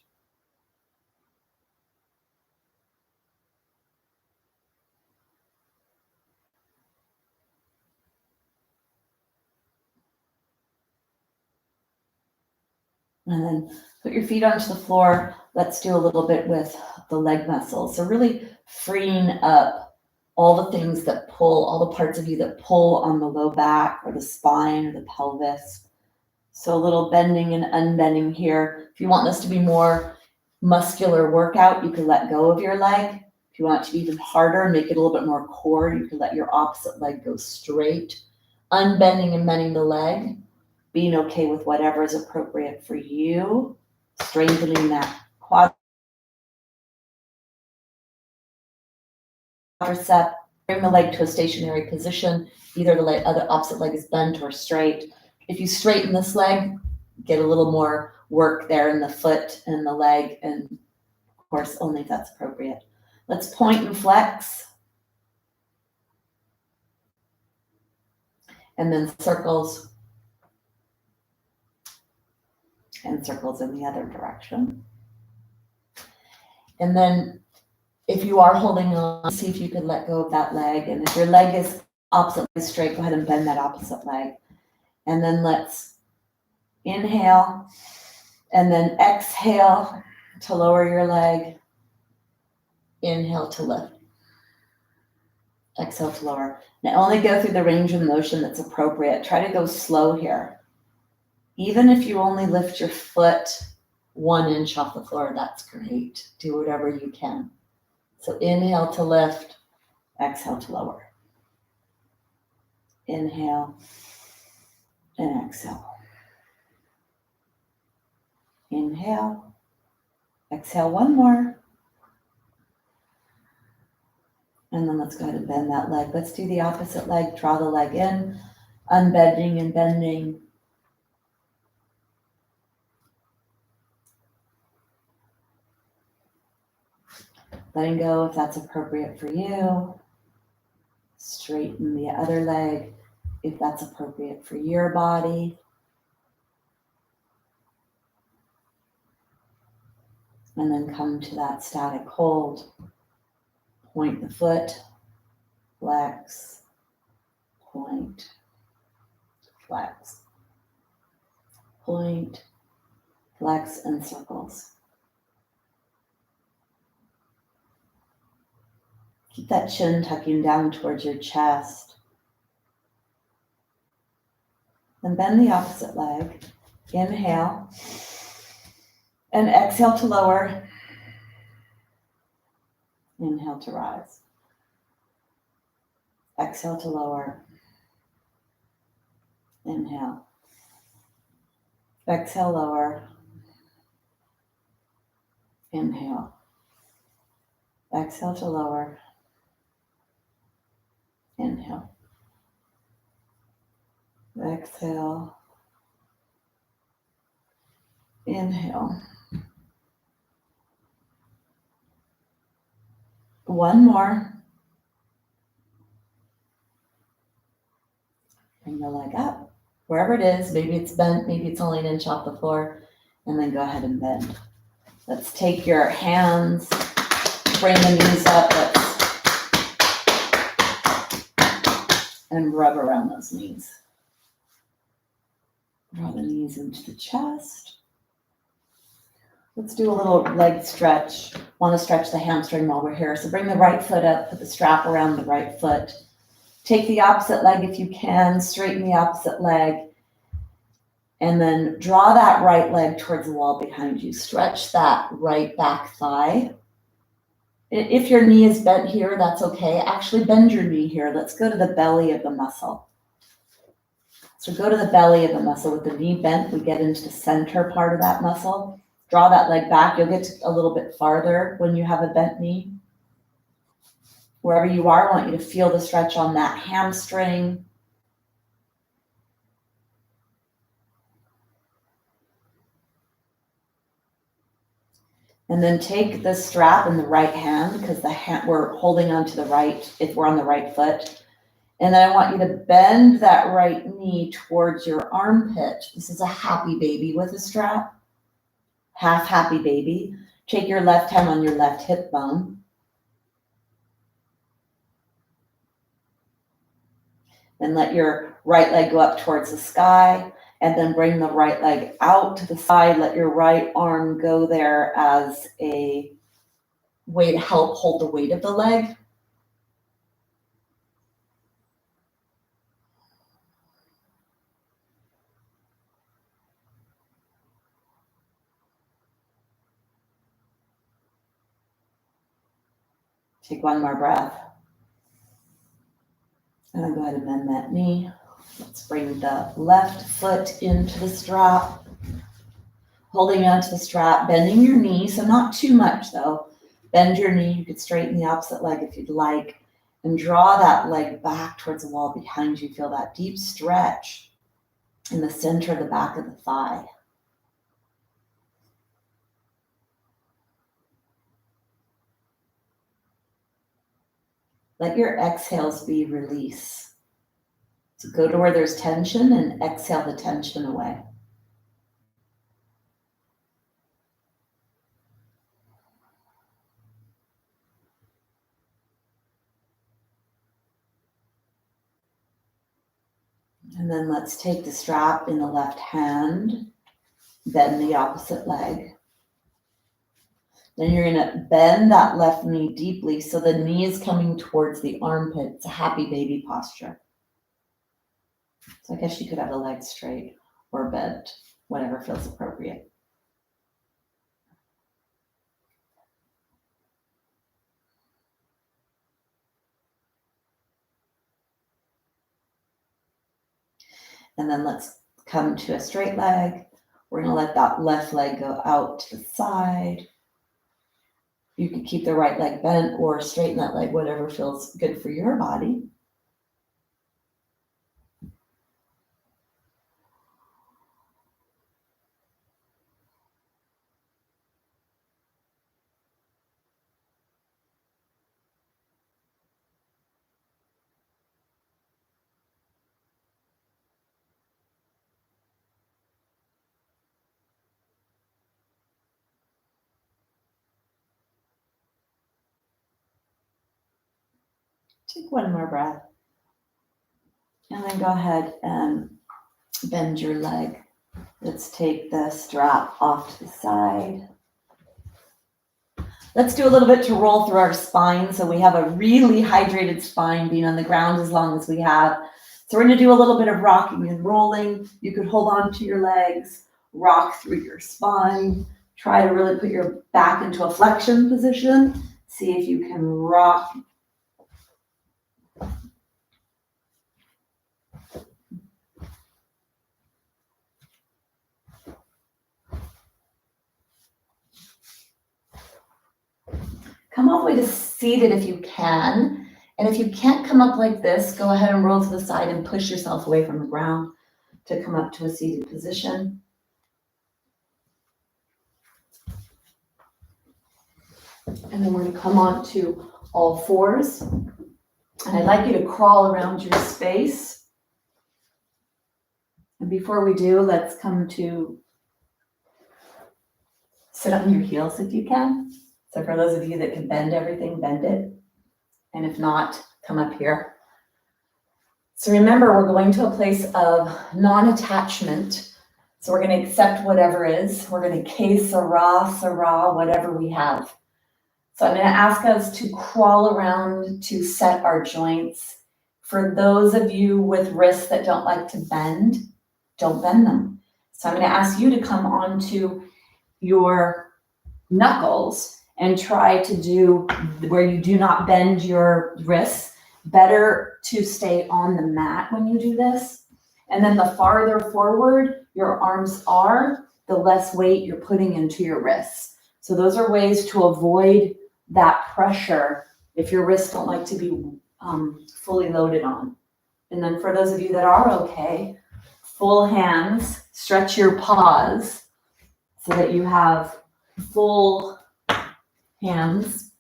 And then put your feet onto the floor. Let's do a little bit with the leg muscles. So really freeing up all the things that pull, all the parts of you that pull on the low back or the spine or the pelvis. So a little bending and unbending here. If you want this to be more muscular workout, you can let go of your leg. If you want it to be even harder and make it a little bit more core, you can let your opposite leg go straight. Unbending and bending the leg. Being okay with whatever is appropriate for you. Strengthening that quadricep. Bring the leg to a stationary position. Either the other opposite leg is bent or straight. If you straighten this leg, get a little more work there in the foot and the leg, and of course, only if that's appropriate. Let's point and flex. And then circles. And circles in the other direction. And then If you are holding on, see if you can let go of that leg. And if your leg is opposite leg straight, go ahead and bend that opposite leg. And then let's inhale and then exhale to lower your leg. Inhale to lift. Exhale to lower. Now only go through the range of motion that's appropriate. Try to go slow here. Even if you only lift your foot 1 inch off the floor, that's great. Do whatever you can. So inhale to lift, exhale to lower. Inhale and exhale. Inhale, exhale one more. And then let's go ahead and bend that leg. Let's do the opposite leg. Draw the leg in, unbending and bending. Letting go if that's appropriate for you. Straighten the other leg if that's appropriate for your body. And then come to that static hold. Point the foot, flex, point, flex, point, flex, and circles. Keep that chin tucking down towards your chest. Then bend the opposite leg. Inhale and exhale to lower. Inhale to rise. Exhale to lower. Inhale. Exhale, lower. Inhale. Exhale to lower. Inhale. Exhale. Inhale. One more. Bring the leg up, wherever it is. Maybe it's bent, maybe it's only 1 inch off the floor. And then go ahead and bend. Let's take your hands, bring the knees up, and rub around those knees. Draw the knees into the chest. Let's do a little leg stretch. Want to stretch the hamstring while we're here. So bring the right foot up, put the strap around the right foot. Take the opposite leg if you can, straighten the opposite leg. And then draw that right leg towards the wall behind you. Stretch that right back thigh. If your knee is bent here, that's okay. Actually bend your knee here. Let's go to the belly of the muscle. So go to the belly of the muscle. With the knee bent, we get into the center part of that muscle. Draw that leg back. You'll get a little bit farther when you have a bent knee. Wherever you are, I want you to feel the stretch on that hamstring. And then take the strap in the right hand, because we're holding on to the right, if we're on the right foot. And then I want you to bend that right knee towards your armpit. This is a happy baby with a strap. Half happy baby. Take your left hand on your left hip bone. And let your right leg go up towards the sky. And then bring the right leg out to the side. Let your right arm go there as a way to help hold the weight of the leg. Take one more breath. And then go ahead and bend that knee. Let's bring the left foot into the strap. Holding onto the strap, bending your knee, so not too much though. Bend your knee, you could straighten the opposite leg if you'd like. And draw that leg back towards the wall behind you. Feel that deep stretch in the center of the back of the thigh. Let your exhales be release. So go to where there's tension and exhale the tension away. And then let's take the strap in the left hand, bend the opposite leg. Then you're gonna bend that left knee deeply so the knee is coming towards the armpit. It's a happy baby posture. So I guess you could have the legs straight or bent, whatever feels appropriate. And then let's come to a straight leg. We're gonna let that left leg go out to the side. You can keep the right leg bent or straighten that leg, whatever feels good for your body. Take one more breath. And then go ahead and bend your leg. Let's take the strap off to the side. Let's do a little bit to roll through our spine so we have a really hydrated spine, being on the ground as long as we have. So we're going to do a little bit of rocking and rolling. You could hold on to your legs, rock through your spine. Try to really put your back into a flexion position. See if you can rock. Come all the way to seated if you can. And if you can't come up like this, go ahead and roll to the side and push yourself away from the ground to come up to a seated position. And then we're going to come on to all fours. And I'd like you to crawl around your space. And before we do, let's come to sit on your heels if you can. So for those of you that can bend everything, bend it. And if not, come up here. So remember, we're going to a place of non-attachment. So we're going to accept whatever is. We're going to K Sarah, whatever we have. So I'm going to ask us to crawl around to set our joints. For those of you with wrists that don't like to bend, don't bend them. So I'm going to ask you to come onto your knuckles and try to do where you do not bend your wrists. Better to stay on the mat when you do this. And then the farther forward your arms are, the less weight you're putting into your wrists. So those are ways to avoid that pressure if your wrists don't like to be fully loaded on. And then for those of you that are okay, full hands, stretch your paws so that you have full hands,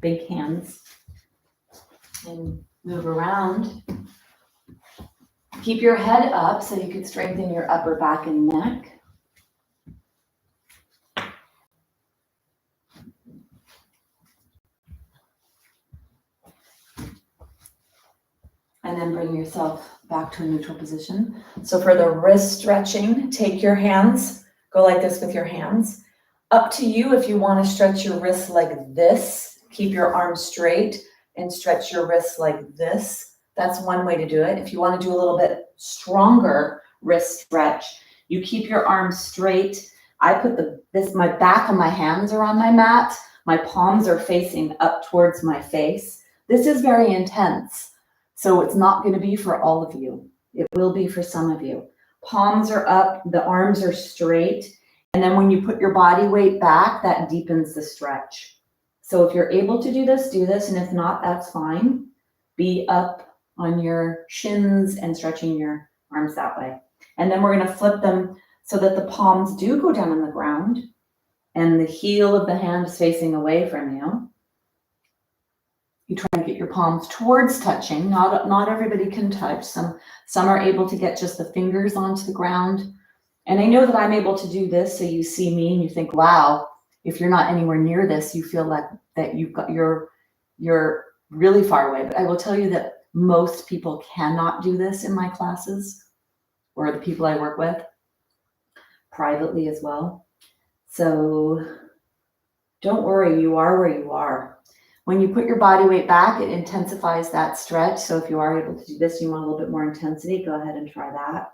big hands, and move around. Keep your head up so you can strengthen your upper back and neck. And then bring yourself back to a neutral position. So for the wrist stretching, take your hands, go like this with your hands. Up to you if you want to stretch your wrists like this. Keep your arms straight and stretch your wrists like this. That's one way to do it. If you want to do a little bit stronger wrist stretch, you keep your arms straight. I put my back of my hands are on my mat. My palms are facing up towards my face. This is very intense. So it's not going to be for all of you. It will be for some of you. Palms are up, the arms are straight. And then when you put your body weight back, that deepens the stretch. So if you're able to do this, do this. And if not, that's fine. Be up on your shins and stretching your arms that way. And then we're going to flip them so that the palms do go down on the ground and the heel of the hand is facing away from you. You try to get your palms towards touching. Not everybody can touch. Some are able to get just the fingers onto the ground. And I know that I'm able to do this, so you see me and you think, wow, if you're not anywhere near this, you feel like that you're really far away. But I will tell you that most people cannot do this in my classes. or the people I work with privately as well. So don't worry, you are where you are. When you put your body weight back, it intensifies that stretch. So if you are able to do this, you want a little bit more intensity, go ahead and try that.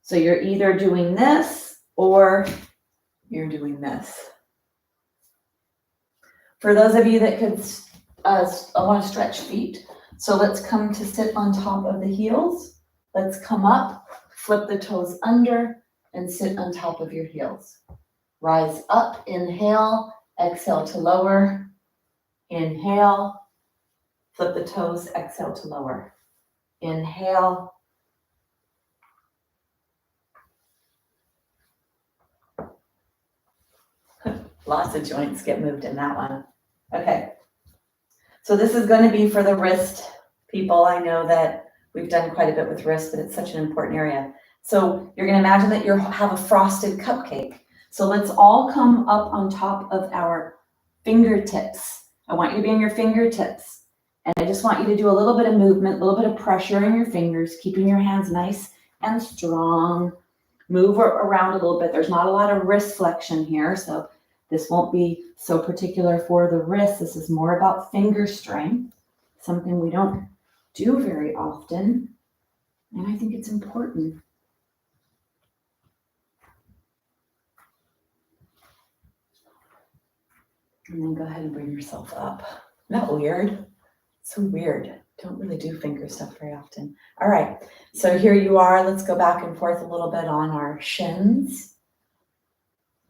So you're either doing this or you're doing this. For those of you that could want to stretch feet, so let's come to sit on top of the heels. Let's come up, flip the toes under, and sit on top of your heels. Rise up, inhale, exhale to lower. Inhale, flip the toes, exhale to lower. Inhale. Lots of joints get moved in that one. Okay. So this is going to be for the wrist people. I know that we've done quite a bit with wrist, but it's such an important area. So you're going to imagine that you have a frosted cupcake. So let's all come up on top of our fingertips. I want you to be on your fingertips. And I just want you to do a little bit of movement, a little bit of pressure in your fingers, keeping your hands nice and strong. Move around a little bit. There's not a lot of wrist flexion here, so this won't be so particular for the wrist. This is more about finger strength, something we don't do very often. And I think it's important. And then go ahead and bring yourself up. Isn't that weird? So weird. Don't really do finger stuff very often. All right, so here you are. Let's go back and forth a little bit on our shins.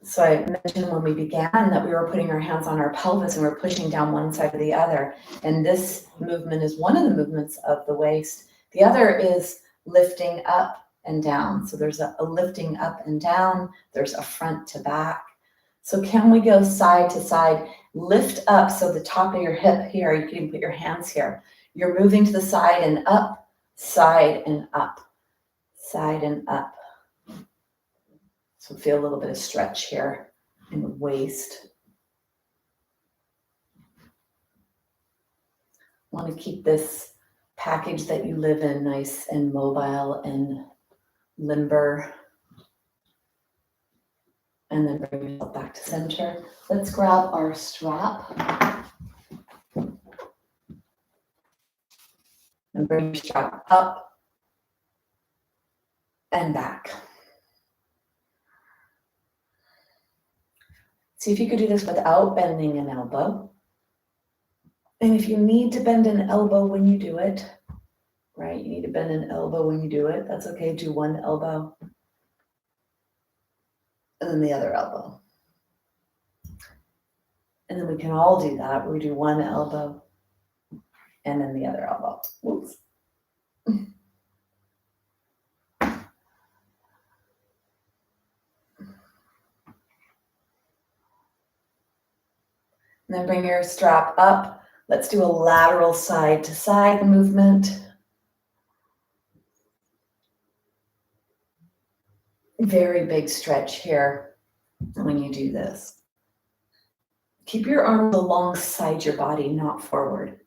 So I mentioned when we began that we were putting our hands on our pelvis and we're pushing down one side or the other. And this movement is one of the movements of the waist. The other is lifting up and down. So there's a lifting up and down. There's a front to back. So can we go side to side, lift up, so the top of your hip here, you can put your hands here. You're moving to the side and up, side and up, side and up. So feel a little bit of stretch here in the waist. Want to keep this package that you live in nice and mobile and limber. And then bring yourself back to center. Let's grab our strap. And bring your strap up and back. See if you could do this without bending an elbow. And if you need to bend an elbow when you do it, right? You need to bend an elbow when you do it. That's okay. Do one elbow. And then the other elbow. And then we can all do that. We do one elbow and then the other elbow. Oops. And then bring your strap up. Let's do a lateral side to side movement. Very big stretch here when you do this. Keep your arms alongside your body, not forward.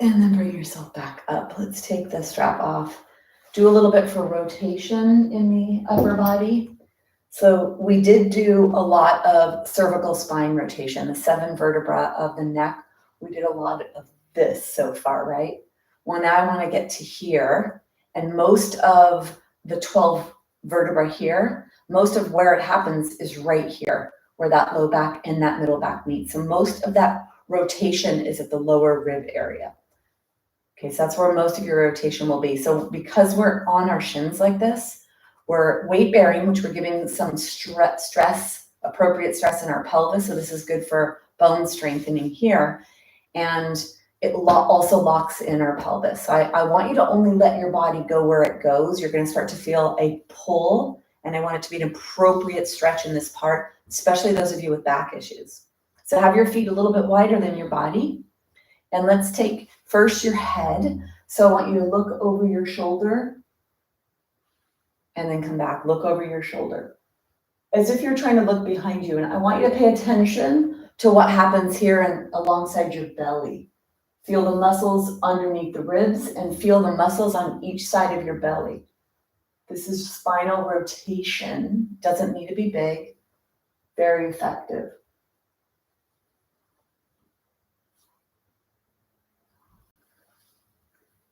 And then bring yourself back up. Let's take the strap off. Do a little bit for rotation in the upper body. So we did do a lot of cervical spine rotation, the 7 vertebrae of the neck. We did a lot of this so far, right? Well, now I want to get to here, and most of the 12 vertebrae here, most of where it happens is right here, where that low back and that middle back meet. So most of that rotation is at the lower rib area. Okay, so that's where most of your rotation will be. So because we're on our shins like this, we're weight bearing, which we're giving some stress, appropriate stress in our pelvis. So this is good for bone strengthening here. And it also locks in our pelvis. So I want you to only let your body go where it goes. You're going to start to feel a pull, and I want it to be an appropriate stretch in this part, especially those of you with back issues. So have your feet a little bit wider than your body. And let's take first your head. So I want you to look over your shoulder and then come back, look over your shoulder. as if you're trying to look behind you. And I want you to pay attention to what happens here and alongside your belly. Feel the muscles underneath the ribs and feel the muscles on each side of your belly. This is spinal rotation. Doesn't need to be big. Very effective.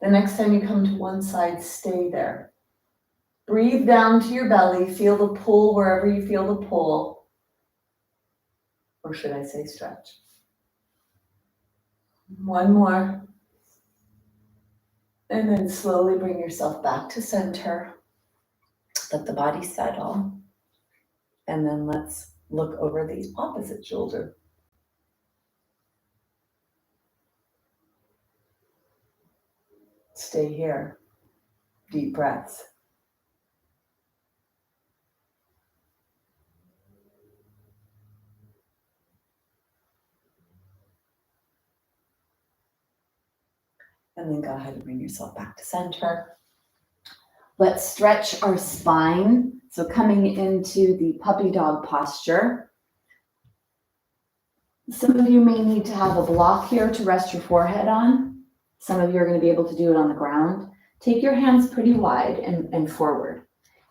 The next time you come to one side, stay there. Breathe down to your belly. Feel the pull wherever you feel the pull. Or should I say stretch? One more. And then slowly bring yourself back to center. Let the body settle. And then let's look over the opposite shoulder. Stay here. Deep breaths. And then go ahead and bring yourself back to center. Let's stretch our spine. So coming into the puppy dog posture. Some of you may need to have a block here to rest your forehead on. Some of you are going to be able to do it on the ground. Take your hands pretty wide and forward.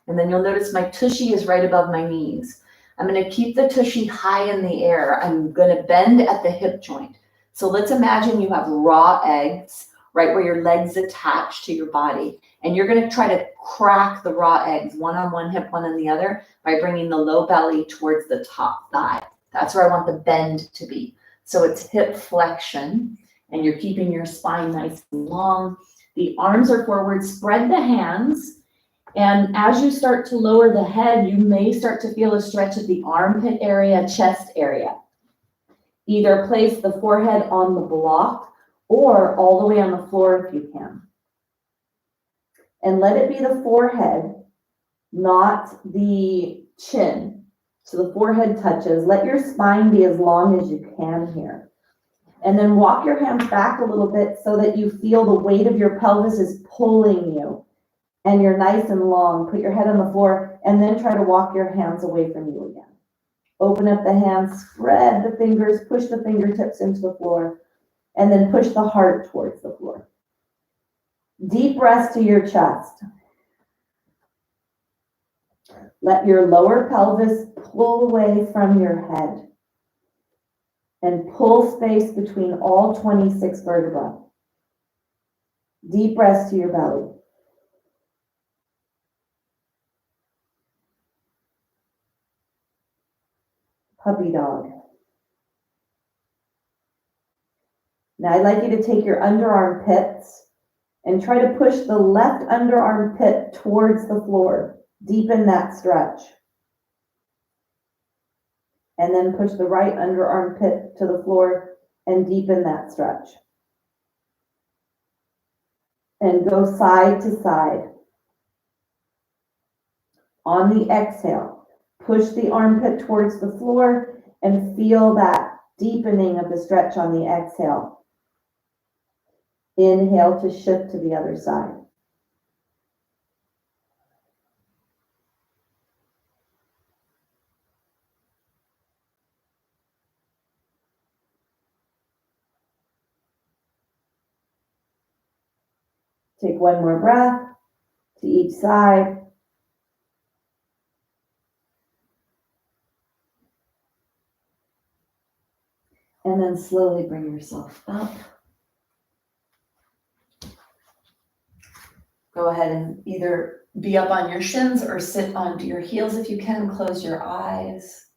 And then you'll notice my tushy is right above my knees. I'm going to keep the tushy high in the air. I'm going to bend at the hip joint. So let's imagine you have raw eggs right where your legs attach to your body. And you're going to try to crack the raw eggs, one on one hip, one on the other, by bringing the low belly towards the top thigh. That's where I want the bend to be. So it's hip flexion, and you're keeping your spine nice and long. The arms are forward, spread the hands. And as you start to lower the head, you may start to feel a stretch of the armpit area, chest area. Either place the forehead on the block or all the way on the floor if you can. And let it be the forehead, not the chin. So the forehead touches. Let your spine be as long as you can here. And then walk your hands back a little bit so that you feel the weight of your pelvis is pulling you. And you're nice and long. Put your head on the floor and then try to walk your hands away from you again. Open up the hands, spread the fingers, push the fingertips into the floor, and then push the heart towards the floor. Deep breath to your chest. Let your lower pelvis pull away from your head and pull space between all 26 vertebrae. Deep breath to your belly. Puppy dog. Now I'd like you to take your underarm pits and try to push the left underarm pit towards the floor. Deepen that stretch. And then push the right underarm pit to the floor and deepen that stretch. And go side to side. On the exhale, push the armpit towards the floor and feel that deepening of the stretch on the exhale. Inhale to shift to the other side. Take one more breath to each side. And then slowly bring yourself up. Go ahead and either be up on your shins or sit onto your heels if you can. Close your eyes.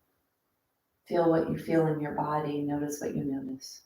Feel what you feel in your body. Notice what you notice.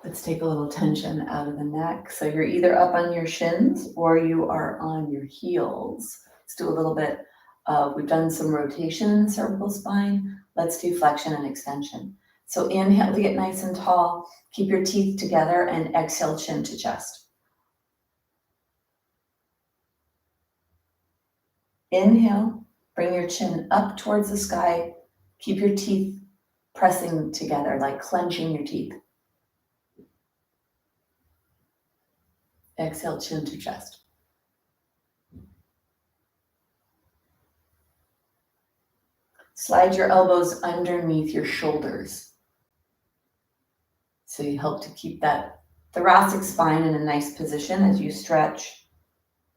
Let's take a little tension out of the neck. So you're either up on your shins or you are on your heels. Let's do a little bit of, we've done some rotation in the cervical spine. Let's do flexion and extension. So inhale to get nice and tall. Keep your teeth together and exhale chin to chest. Inhale, bring your chin up towards the sky. Keep your teeth pressing together, like clenching your teeth. Exhale, chin to chest. Slide your elbows underneath your shoulders. So you help to keep that thoracic spine in a nice position as you stretch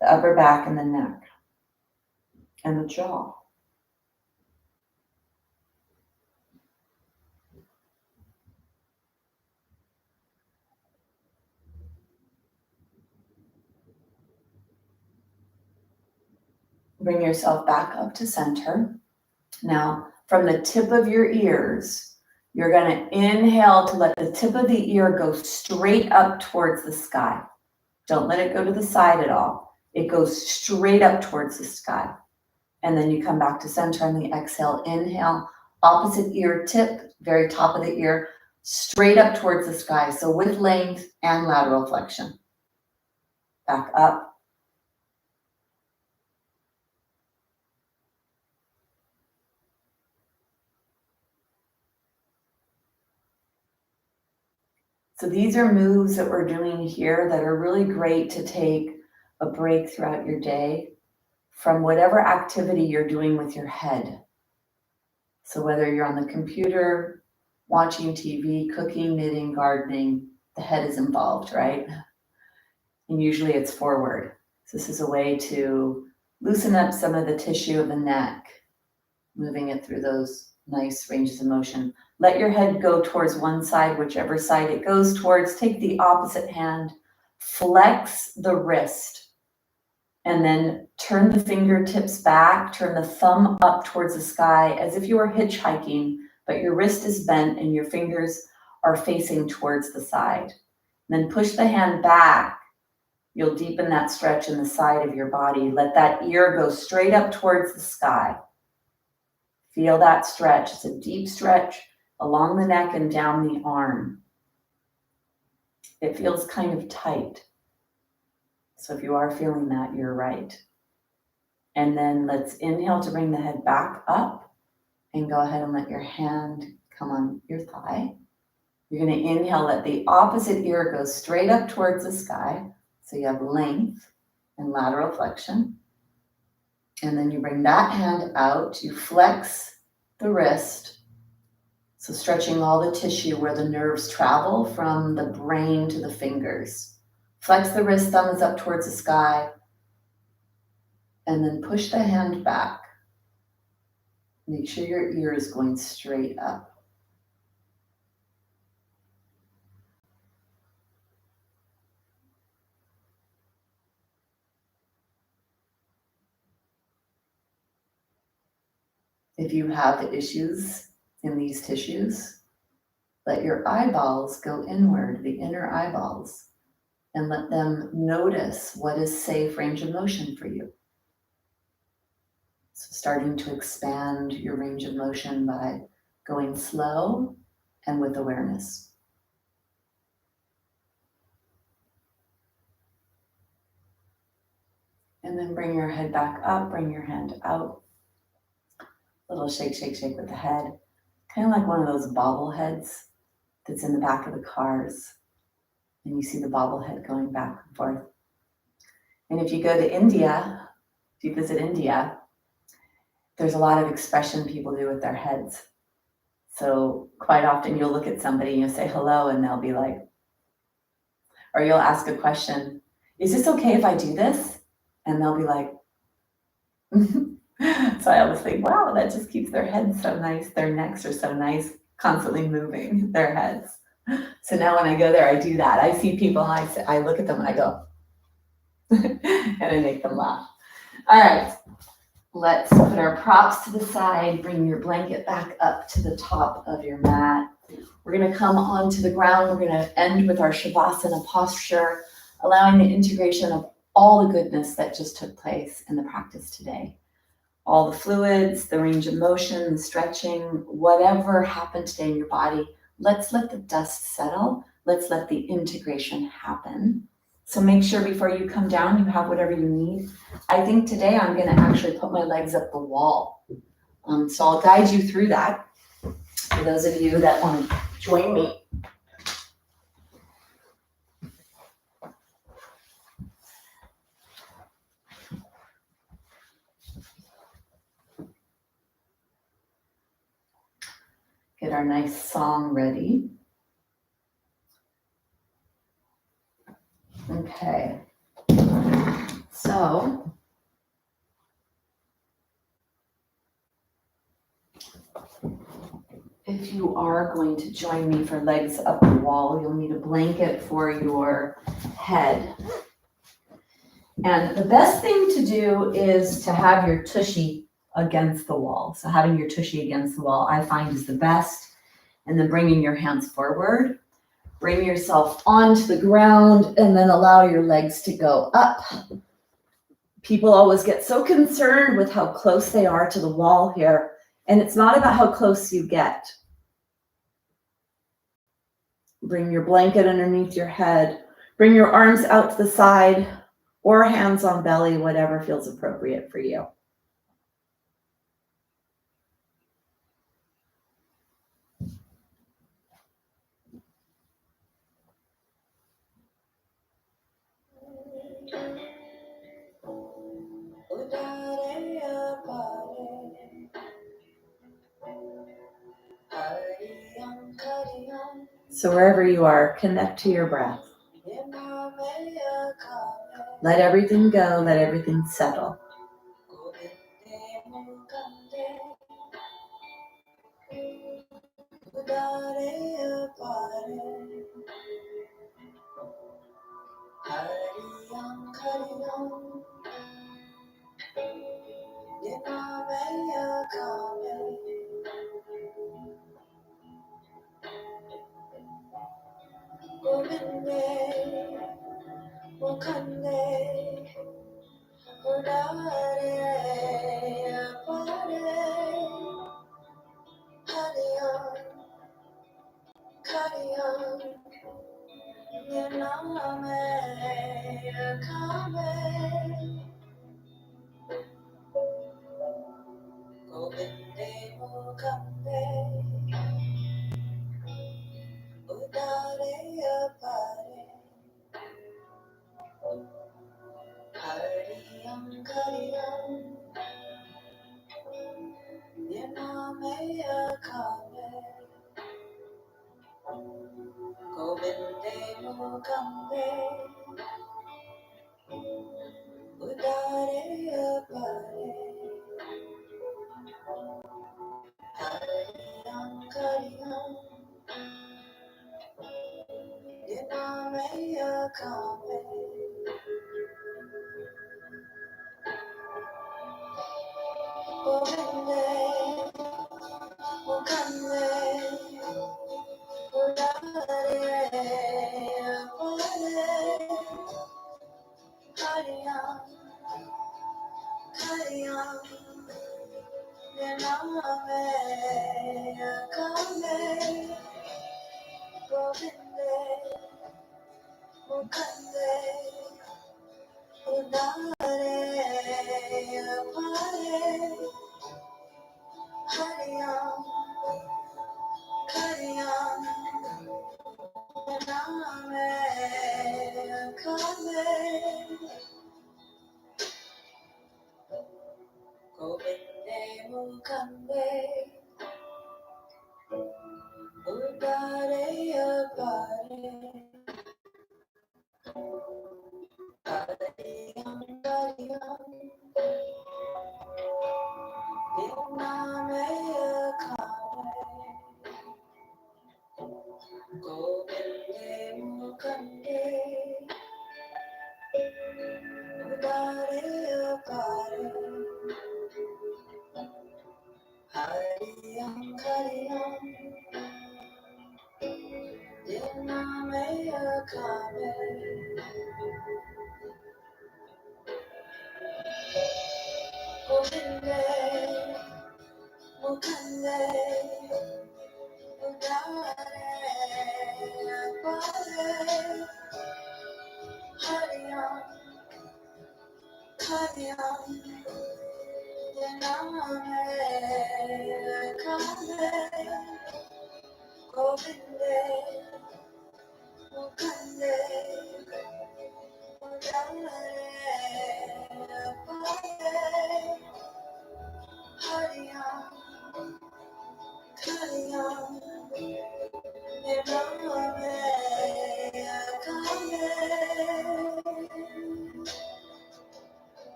the upper back and the neck and the jaw. Bring yourself back up to center. Now, from the tip of your ears, you're going to inhale to let the tip of the ear go straight up towards the sky. Don't let it go to the side at all. It goes straight up towards the sky. And then you come back to center on the exhale. Inhale, opposite ear tip, very top of the ear, straight up towards the sky. So with length and lateral flexion. Back up. So these are moves that we're doing here that are really great to take a break throughout your day from whatever activity you're doing with your head. So whether you're on the computer, watching TV, cooking, knitting, gardening, the head is involved, right? And usually it's forward. So this is a way to loosen up some of the tissue of the neck, moving it through those nice ranges of motion. Let your head go towards one side, whichever side it goes towards. Take the opposite hand, flex the wrist, and then turn the fingertips back, turn the thumb up towards the sky as if you were hitchhiking, but your wrist is bent and your fingers are facing towards the side. And then push the hand back. You'll deepen that stretch in the side of your body. Let that ear go straight up towards the sky. Feel that stretch. It's a deep stretch along the neck and down the arm. It feels kind of tight. So if you are feeling that, you're right. And then let's inhale to bring the head back up and go ahead and let your hand come on your thigh. You're going to inhale, let the opposite ear go straight up towards the sky. So you have length and lateral flexion. And then you bring that hand out, you flex the wrist. So stretching all the tissue where the nerves travel from the brain to the fingers. Flex the wrist, thumb is up towards the sky. And then push the hand back. Make sure your ear is going straight up. If you have issues in these tissues, let your eyeballs go inward, the inner eyeballs, and let them notice what is safe range of motion for you. So starting to expand your range of motion by going slow and with awareness. And then bring your head back up, bring your hand out. Little shake, shake, shake with the head. Kind of like one of those bobbleheads that's in the back of the cars. And you see the bobblehead going back and forth. And if you go to India, if you visit India, there's a lot of expression people do with their heads. So quite often you'll look at somebody and you'll say hello and they'll be like, or you'll ask a question, is this okay if I do this? And they'll be like, so I always think, wow, that just keeps their heads so nice. Their necks are so nice, constantly moving their heads. So now when I go there, I do that. I see people and I look at them and I go, and I make them laugh. All right, let's put our props to the side. Bring your blanket back up to the top of your mat. We're going to come onto the ground. We're going to end with our Shavasana posture, allowing the integration of all the goodness that just took place in the practice today. All the fluids, the range of motion, the stretching, whatever happened today in your body, let's let the dust settle. Let's let the integration happen. So make sure before you come down, you have whatever you need. I think today I'm going to actually put my legs up the wall. So I'll guide you through that. for those of you that want to join me. Get our nice song ready. Okay. So, if you are going to join me for legs up the wall, you'll need a blanket for your head. And the best thing to do is to have your tushy against the wall. So having your tushy against the wall, I find, is the best. And then bringing your hands forward. Bring yourself onto the ground and then allow your legs to go up. People always get so concerned with how close they are to the wall here. And it's not about how close you get. Bring your blanket underneath your head. Bring your arms out to the side or hands on belly, whatever feels appropriate for you. So wherever you are, connect to your breath. Let everything go, let everything settle.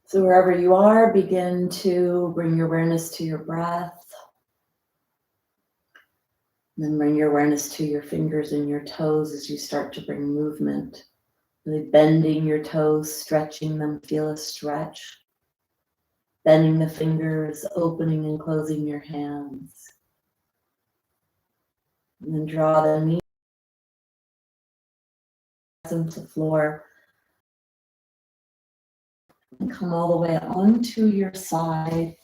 So wherever you are, begin to bring your awareness to your breath. And then bring your awareness to your fingers and your toes as you start to bring movement. Really bending your toes, stretching them, feel a stretch. Bending the fingers, opening and closing your hands. And then draw the knees into the floor. And come all the way onto your side.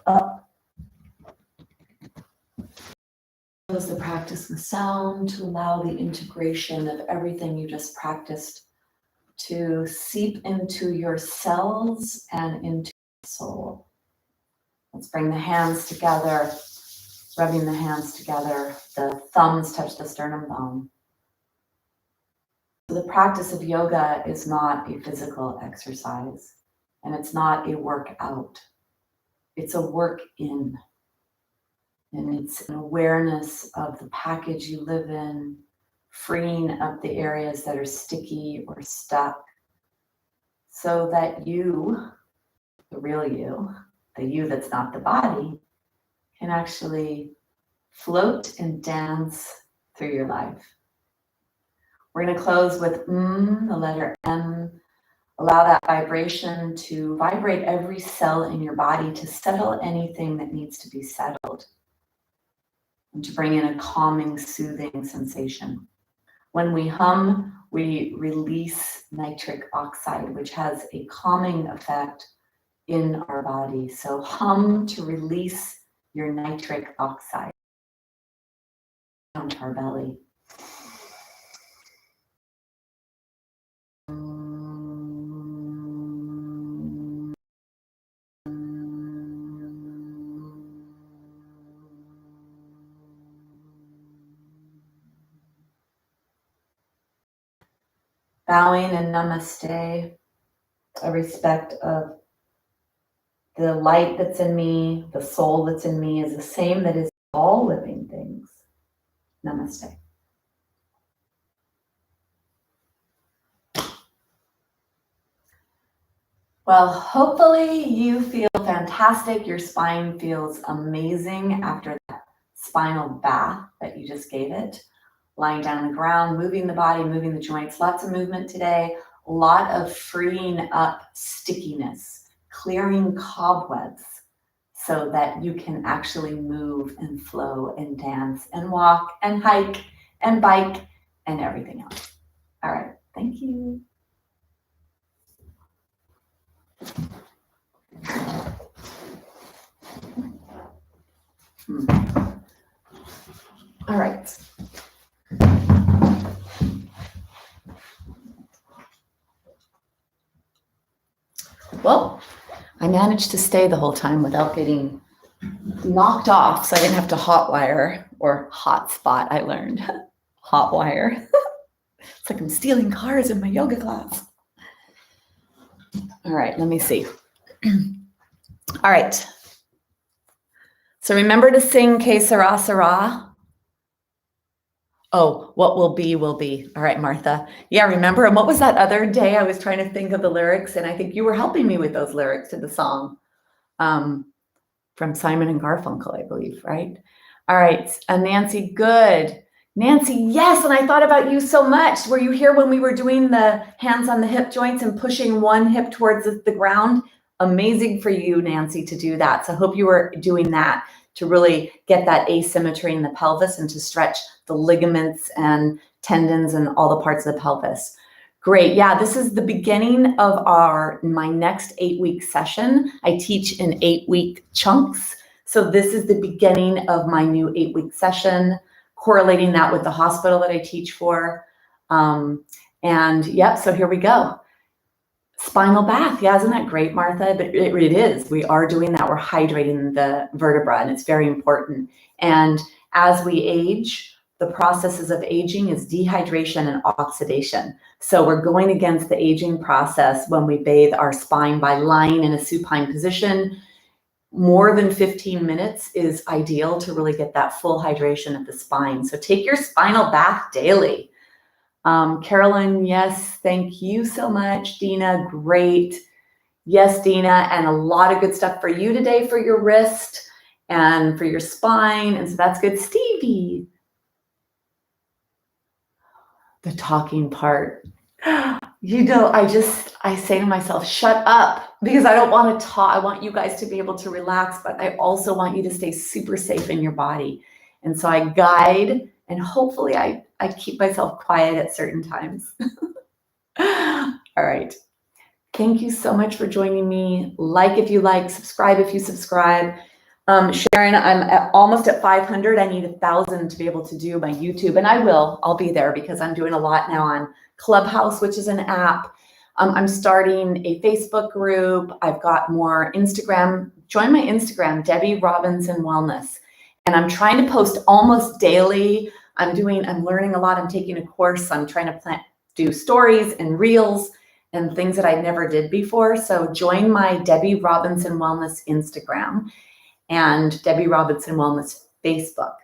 Up. Close the practice with sound to allow the integration of everything you just practiced to seep into your cells and into your soul. Let's bring the hands together, rubbing the hands together. The thumbs touch the sternum bone. So the practice of yoga is not a physical exercise, and it's not a workout. It's a work in. And it's an awareness of the package you live in, freeing up the areas that are sticky or stuck, so that you, the real you, the you that's not the body, can actually float and dance through your life. We're going to close with the letter M. Allow that vibration to vibrate every cell in your body to settle anything that needs to be settled, and to bring in a calming, soothing sensation. When we hum, we release nitric oxide, which has a calming effect in our body. So hum to release your nitric oxide down to our belly. Bowing and namaste. I respect of the light that's in me, the soul that's in me is the same that is all living things. Namaste. Well, hopefully you feel fantastic. Your spine feels amazing after that spinal bath that you just gave it. Lying down on the ground, moving the body, moving the joints. Lots of movement today. A lot of freeing up stickiness, clearing cobwebs so that you can actually move and flow and dance and walk and hike and bike and everything else. All right, thank you. All right. Well, I managed to stay the whole time without getting knocked off, so I didn't have to hotwire or hotspot, I learned. Hotwire. It's like I'm stealing cars in my yoga class. All right, let me see. All right. So remember to sing Que Sera Sera. Oh, what will be, will be. All right, Martha. Yeah, remember? And what was that other day? I was trying to think of the lyrics, and I think you were helping me with those lyrics to the song from Simon and Garfunkel, I believe, right? All right, Nancy, good. Nancy, yes, and I thought about you so much. Were you here when we were doing the hands on the hip joints and pushing one hip towards the ground? Amazing for you, Nancy, to do that. So I hope you were doing that to really get that asymmetry in the pelvis and to stretch the ligaments and tendons and all the parts of the pelvis. Great. Yeah, this is the beginning of my next 8-week session. I teach in 8-week chunks. So this is the beginning of my new 8-week session, correlating that with the hospital that I teach for. And yep, so here we go. Spinal bath. Yeah, isn't that great, Martha? But it is. We are doing that. We're hydrating the vertebra, and it's very important. And as we age, the processes of aging is dehydration and oxidation. So we're going against the aging process when we bathe our spine by lying in a supine position. More than 15 minutes is ideal to really get that full hydration of the spine. So take your spinal bath daily. Carolyn, yes, thank you so much. Dina, great. Yes, Dina, and a lot of good stuff for you today for your wrist and for your spine. And so that's good. Stevie, the talking part. You know, I say to myself, shut up, because I don't want to talk. I want you guys to be able to relax, but I also want you to stay super safe in your body. And so I guide, and hopefully I keep myself quiet at certain times. All right. Thank you so much for joining me. Like if you like, subscribe if you subscribe. Sharon, I'm almost at 500. I need 1,000 to be able to do my YouTube, and I'll be there because I'm doing a lot now on Clubhouse, which is an app. I'm starting a Facebook group. I've got more Instagram. Join my Instagram, Debbie Robinson Wellness. And I'm trying to post almost daily. I'm learning a lot. I'm taking a course. I'm trying to do stories and reels and things that I never did before. So join my Debbie Robinson Wellness Instagram and Debbie Robinson Wellness Facebook.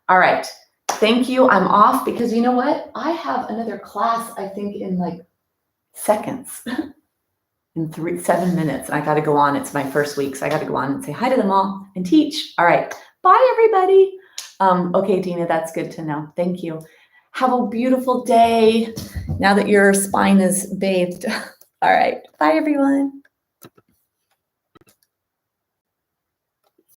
All right. Thank you. I'm off because you know what? I have another class, I think, in like seconds, in 7 minutes. And I got to go on. It's my first week. So I got to go on and say hi to them all and teach. All right. Bye, everybody. Okay, Dina, that's good to know. Thank you. Have a beautiful day now that your spine is bathed. All right. Bye, everyone.